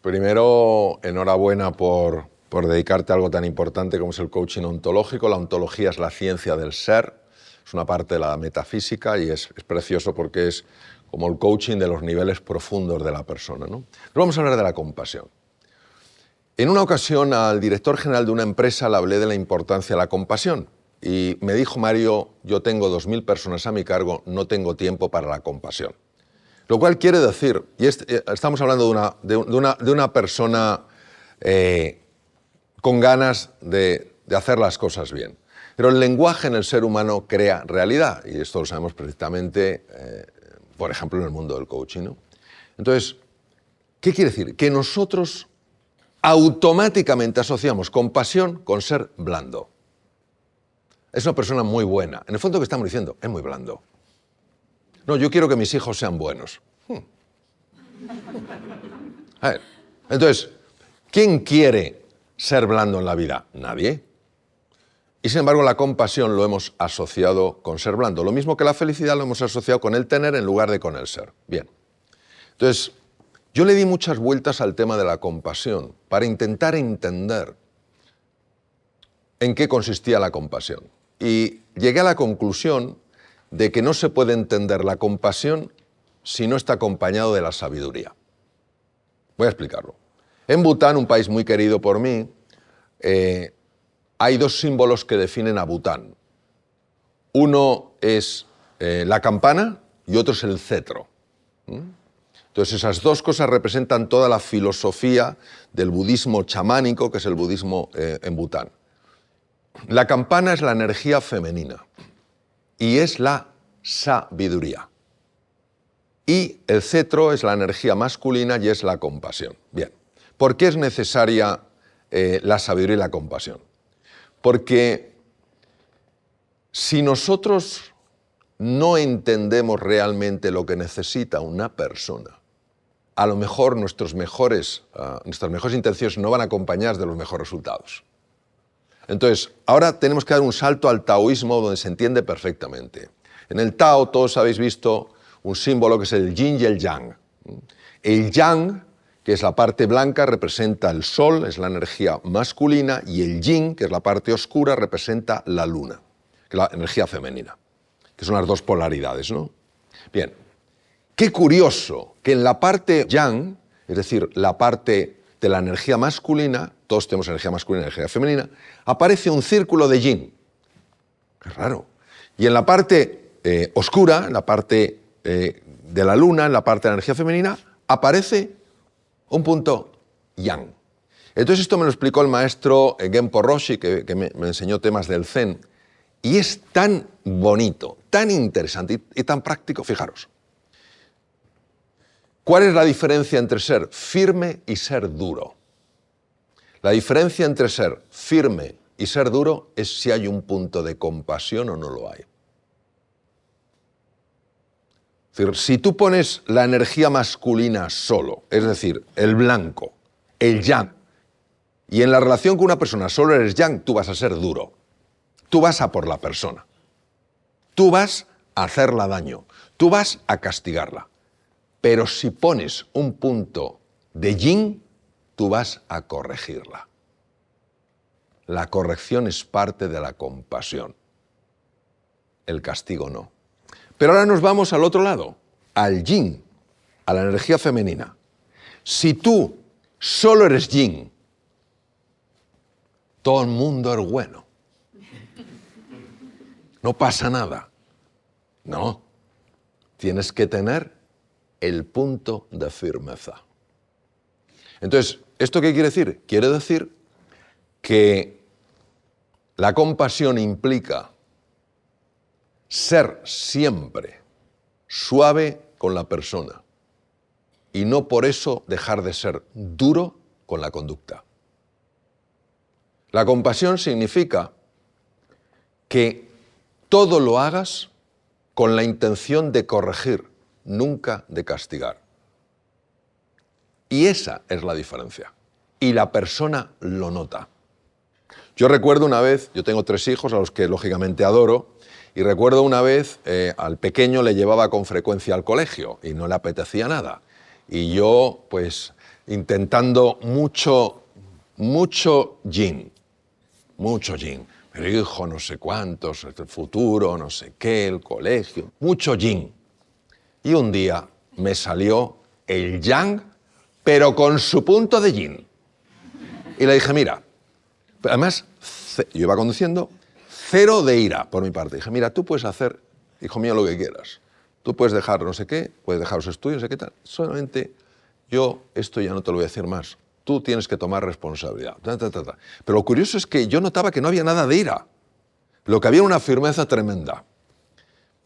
primero, enhorabuena por dedicarte a algo tan importante como es el coaching ontológico. La ontología es la ciencia del ser, es una parte de la metafísica y es precioso porque es como el coaching de los niveles profundos de la persona, ¿no? Pero vamos a hablar de la compasión. En una ocasión al director general de una empresa le hablé de la importancia de la compasión y me dijo: Mario, yo tengo 2.000 personas a mi cargo, no tengo tiempo para la compasión. Lo cual quiere decir, y estamos hablando de una persona con ganas de hacer las cosas bien. Pero el lenguaje en el ser humano crea realidad, y esto lo sabemos perfectamente, por ejemplo, en el mundo del coaching, ¿no? Entonces, ¿qué quiere decir? Que nosotros automáticamente asociamos compasión con ser blando. Es una persona muy buena. En el fondo, ¿qué estamos diciendo? Es muy blando. No, yo quiero que mis hijos sean buenos. A ver, entonces, ¿quién quiere ser blando en la vida? Nadie. Y sin embargo, la compasión lo hemos asociado con ser blando. Lo mismo que la felicidad lo hemos asociado con el tener en lugar de con el ser. Bien. Entonces, yo le di muchas vueltas al tema de la compasión para intentar entender en qué consistía la compasión. Y llegué a la conclusión de que no se puede entender la compasión si no está acompañado de la sabiduría. Voy a explicarlo. En Bután, un país muy querido por mí, hay 2 símbolos que definen a Bután. Uno es la campana y otro es el cetro. Entonces, esas 2 cosas representan toda la filosofía del budismo chamánico, que es el budismo en Bután. La campana es la energía femenina y es la sabiduría. Y el cetro es la energía masculina y es la compasión. Bien, ¿por qué es necesaria la sabiduría y la compasión? Porque si nosotros no entendemos realmente lo que necesita una persona, a lo mejor nuestras mejores intenciones no van acompañadas de los mejores resultados. Entonces, ahora tenemos que dar un salto al taoísmo donde se entiende perfectamente. En el Tao todos habéis visto un símbolo que es el yin y el yang. El yang, que es la parte blanca, representa el sol, es la energía masculina, y el yin, que es la parte oscura, representa la luna, que es la energía femenina, que son las 2 polaridades, ¿no? Bien, qué curioso que en la parte yang, es decir, la parte de la energía masculina, todos tenemos energía masculina y energía femenina, aparece un círculo de yin. Qué raro. Y en la parte oscura, en la parte de la luna, en la parte de la energía femenina, aparece un punto yang. Entonces esto me lo explicó el maestro Genpo Roshi, que me enseñó temas del Zen, y es tan bonito, tan interesante y tan práctico. Fijaros. ¿Cuál es la diferencia entre ser firme y ser duro? La diferencia entre ser firme y ser duro es si hay un punto de compasión o no lo hay. Es decir, si tú pones la energía masculina solo, es decir, el blanco, el yang, y en la relación con una persona solo eres yang, tú vas a ser duro. Tú vas a por la persona. Tú vas a hacerla daño. Tú vas a castigarla. Pero si pones un punto de yin, tú vas a corregirla. La corrección es parte de la compasión. El castigo no. Pero ahora nos vamos al otro lado, al yin, a la energía femenina. Si tú solo eres yin, todo el mundo es bueno. No pasa nada. No. Tienes que tener el punto de firmeza. Entonces, ¿esto qué quiere decir? Quiere decir que la compasión implica ser siempre suave con la persona y no por eso dejar de ser duro con la conducta. La compasión significa que todo lo hagas con la intención de corregir, nunca de castigar. Y esa es la diferencia. Y la persona lo nota. Yo recuerdo una vez, yo tengo 3 hijos a los que lógicamente adoro, y recuerdo una vez al pequeño le llevaba con frecuencia al colegio y no le apetecía nada. Y yo, pues, intentando mucho yin. Pero hijo, no sé cuántos, el futuro, no sé qué, el colegio, mucho yin. Y un día me salió el yang, pero con su punto de yin. Y le dije, mira, además, yo iba conduciendo, 0 de ira por mi parte. Dije, mira, tú puedes hacer, hijo mío, lo que quieras. Tú puedes dejar no sé qué, puedes dejar los estudios, no sé qué tal. Solamente yo esto ya no te lo voy a decir más. Tú tienes que tomar responsabilidad. Pero lo curioso es que yo notaba que no había nada de ira. Lo que había era una firmeza tremenda.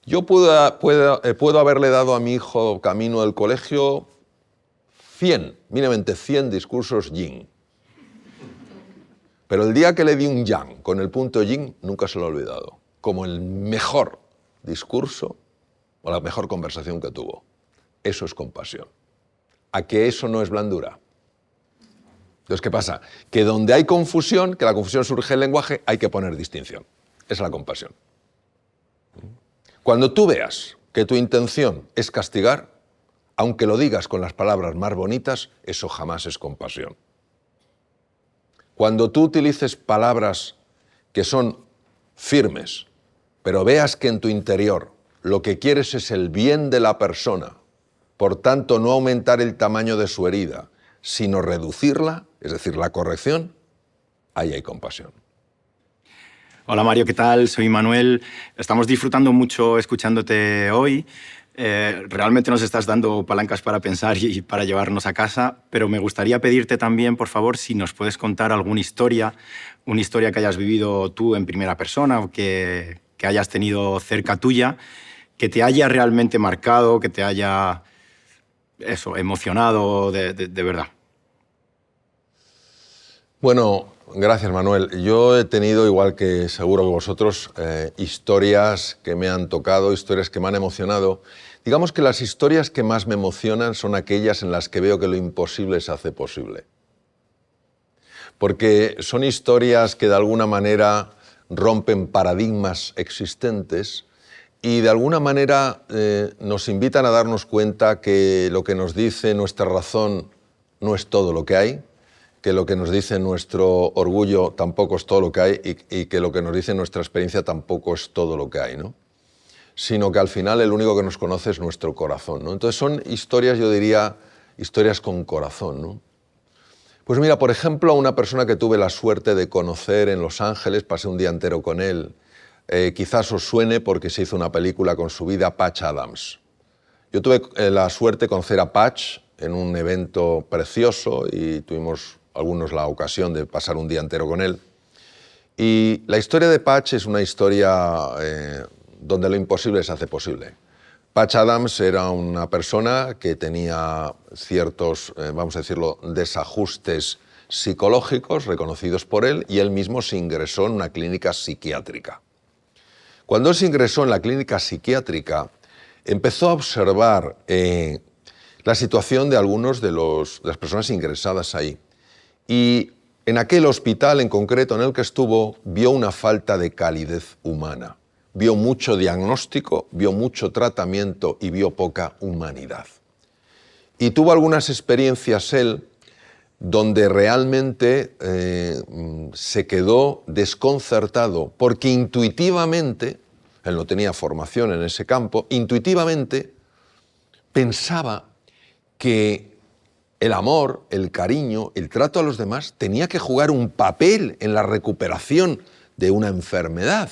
Yo puedo haberle dado a mi hijo camino del colegio 100, mínimamente 100 discursos yin. Pero el día que le di un yang con el punto yin, nunca se lo he olvidado. Como el mejor discurso o la mejor conversación que tuvo. Eso es compasión. ¿A que eso no es blandura? Entonces, ¿qué pasa? Que donde hay confusión, que la confusión surge del lenguaje, hay que poner distinción. Esa es la compasión. Cuando tú veas que tu intención es castigar, aunque lo digas con las palabras más bonitas, eso jamás es compasión. Cuando tú utilices palabras que son firmes, pero veas que en tu interior lo que quieres es el bien de la persona, por tanto no aumentar el tamaño de su herida, sino reducirla, es decir, la corrección, ahí hay compasión. Hola Mario, ¿qué tal? Soy Manuel. Estamos disfrutando mucho escuchándote hoy. Realmente nos estás dando palancas para pensar y para llevarnos a casa, pero me gustaría pedirte también, por favor, si nos puedes contar alguna historia, una historia que hayas vivido tú en primera persona o que hayas tenido cerca tuya, que te haya realmente marcado, que te haya emocionado de verdad. Bueno, gracias Manuel. Yo he tenido, igual que seguro que vosotros, historias que me han tocado, historias que me han emocionado. Digamos que las historias que más me emocionan son aquellas en las que veo que lo imposible se hace posible. Porque son historias que de alguna manera rompen paradigmas existentes y de alguna manera nos invitan a darnos cuenta que lo que nos dice nuestra razón no es todo lo que hay, que lo que nos dice nuestro orgullo tampoco es todo lo que hay y que lo que nos dice nuestra experiencia tampoco es todo lo que hay, ¿no? Sino que al final el único que nos conoce es nuestro corazón, ¿no? Entonces son historias, yo diría, historias con corazón, ¿no? Pues mira, por ejemplo, una persona que tuve la suerte de conocer en Los Ángeles, pasé un día entero con él, quizás os suene porque se hizo una película con su vida, Patch Adams. Yo tuve la suerte de conocer a Patch en un evento precioso y tuvimos algunos la ocasión de pasar un día entero con él. Y la historia de Patch es una historia donde lo imposible se hace posible. Patch Adams era una persona que tenía ciertos, vamos a decirlo, desajustes psicológicos reconocidos por él y él mismo se ingresó en una clínica psiquiátrica. Cuando él se ingresó en la clínica psiquiátrica, empezó a observar la situación de algunos de las personas ingresadas ahí. Y en aquel hospital en concreto en el que estuvo, vio una falta de calidez humana. Vio mucho diagnóstico, vio mucho tratamiento y vio poca humanidad. Y tuvo algunas experiencias él donde realmente se quedó desconcertado, porque intuitivamente, él no tenía formación en ese campo, intuitivamente pensaba que el amor, el cariño, el trato a los demás tenía que jugar un papel en la recuperación de una enfermedad.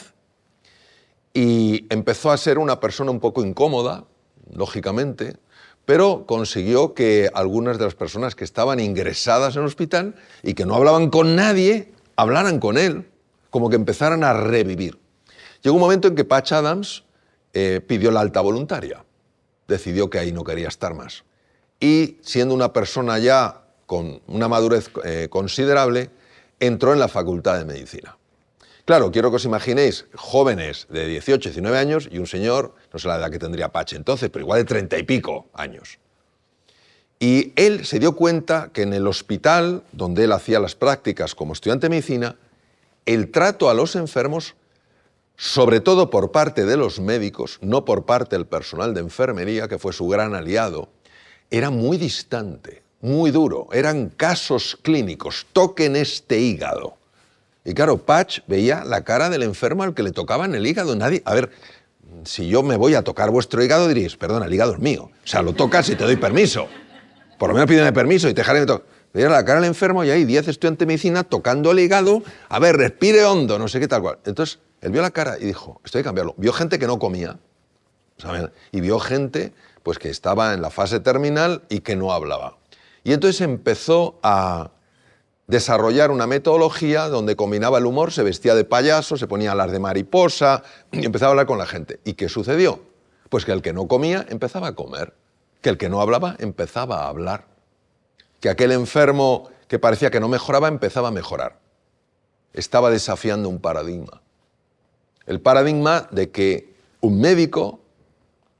Y empezó a ser una persona un poco incómoda, lógicamente, pero consiguió que algunas de las personas que estaban ingresadas en el hospital y que no hablaban con nadie, hablaran con él, como que empezaran a revivir. Llegó un momento en que Patch Adams pidió la alta voluntaria, decidió que ahí no quería estar más. Y siendo una persona ya con una madurez considerable, entró en la Facultad de Medicina. Claro, quiero que os imaginéis jóvenes de 18, 19 años y un señor, no sé la edad que tendría Patch entonces, pero igual de 30 y pico años. Y él se dio cuenta que en el hospital donde él hacía las prácticas como estudiante de medicina, el trato a los enfermos, sobre todo por parte de los médicos, no por parte del personal de enfermería, que fue su gran aliado, era muy distante, muy duro. Eran casos clínicos, toquen este hígado. Y claro, Patch veía la cara del enfermo al que le tocaban el hígado. Nadie, a ver, si yo me voy a tocar vuestro hígado, diréis, perdona, el hígado es mío. O sea, lo tocas y te doy permiso. Por lo menos pídeme permiso y te dejaré tocar. Veía la cara del enfermo y ahí 10 estudiantes de medicina tocando el hígado. A ver, respire hondo, no sé qué tal cual. Entonces, él vio la cara y dijo, esto hay que cambiarlo. Vio gente que no comía, ¿saben? Y vio gente pues, que estaba en la fase terminal y que no hablaba. Y entonces empezó a desarrollar una metodología donde combinaba el humor, se vestía de payaso, se ponía alas de mariposa y empezaba a hablar con la gente. ¿Y qué sucedió? Pues que el que no comía empezaba a comer, que el que no hablaba empezaba a hablar, que aquel enfermo que parecía que no mejoraba empezaba a mejorar. Estaba desafiando un paradigma. El paradigma de que un médico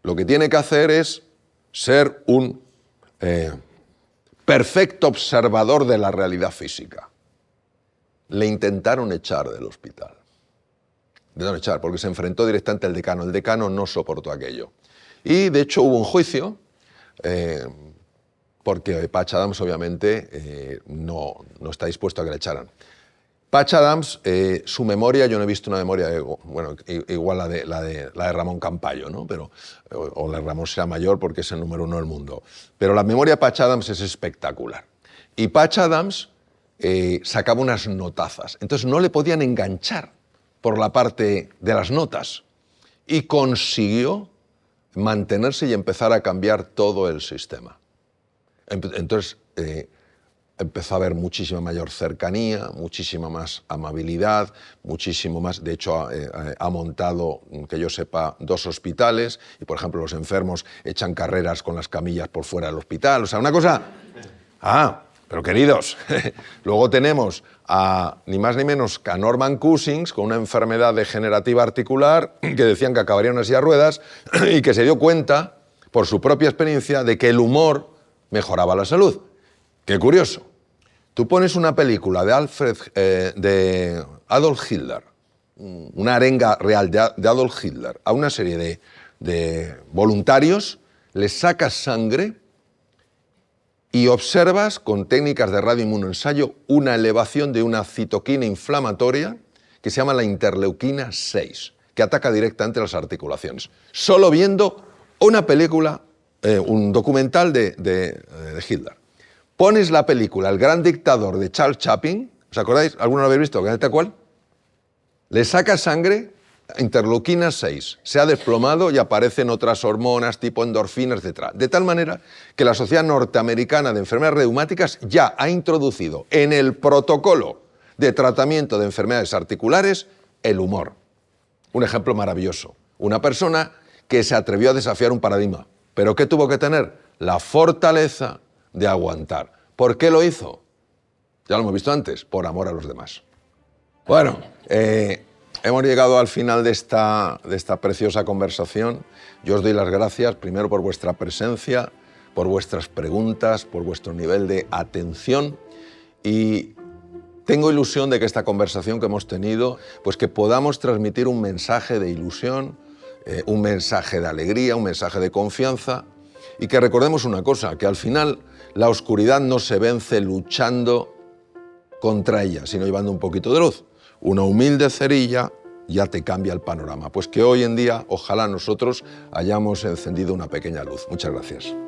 lo que tiene que hacer es ser un perfecto observador de la realidad física. Le intentaron echar del hospital. Le intentaron echar porque se enfrentó directamente al decano. El decano no soportó aquello. Y de hecho hubo un juicio porque Patch Adams obviamente no está dispuesto a que le echaran. Patch Adams, su memoria, yo no he visto una memoria, bueno, igual la de Ramón Campayo, ¿no? Pero, o la de Ramón sea mayor porque es el número 1 del mundo. Pero la memoria de Patch Adams es espectacular. Y Patch Adams sacaba unas notazas. Entonces no le podían enganchar por la parte de las notas. Y consiguió mantenerse y empezar a cambiar todo el sistema. Entonces empezó a haber muchísima mayor cercanía, muchísima más amabilidad, muchísimo más. De hecho, ha montado, que yo sepa, 2 hospitales y, por ejemplo, los enfermos echan carreras con las camillas por fuera del hospital. O sea, una cosa... Ah, pero queridos, luego tenemos a ni más ni menos que a Norman Cousins con una enfermedad degenerativa articular que decían que acabaría en una silla de ruedas y que se dio cuenta, por su propia experiencia, de que el humor mejoraba la salud. Qué curioso. Tú pones una película de Adolf Hitler, una arenga real de Adolf Hitler, a una serie de voluntarios, les sacas sangre y observas con técnicas de radioinmunoensayo una elevación de una citoquina inflamatoria que se llama la interleuquina 6, que ataca directamente las articulaciones. Solo viendo una película, un documental de Hitler. Pones la película El gran dictador de Charles Chaplin, ¿os acordáis? ¿Alguno lo habéis visto? ¿Tal cual? Le saca sangre, interleuquina 6, se ha desplomado y aparecen otras hormonas tipo endorfinas, etc. De tal manera que la Sociedad Norteamericana de Enfermedades Reumáticas ya ha introducido en el protocolo de tratamiento de enfermedades articulares el humor. Un ejemplo maravilloso. Una persona que se atrevió a desafiar un paradigma, pero ¿qué tuvo que tener? La fortaleza de aguantar. ¿Por qué lo hizo? Ya lo hemos visto antes, por amor a los demás. Bueno, hemos llegado al final de esta preciosa conversación. Yo os doy las gracias, primero por vuestra presencia, por vuestras preguntas, por vuestro nivel de atención y tengo ilusión de que esta conversación que hemos tenido, pues que podamos transmitir un mensaje de ilusión, un mensaje de alegría, un mensaje de confianza Y que recordemos una cosa, que al final la oscuridad no se vence luchando contra ella, sino llevando un poquito de luz. Una humilde cerilla ya te cambia el panorama. Pues que hoy en día, ojalá nosotros hayamos encendido una pequeña luz. Muchas gracias.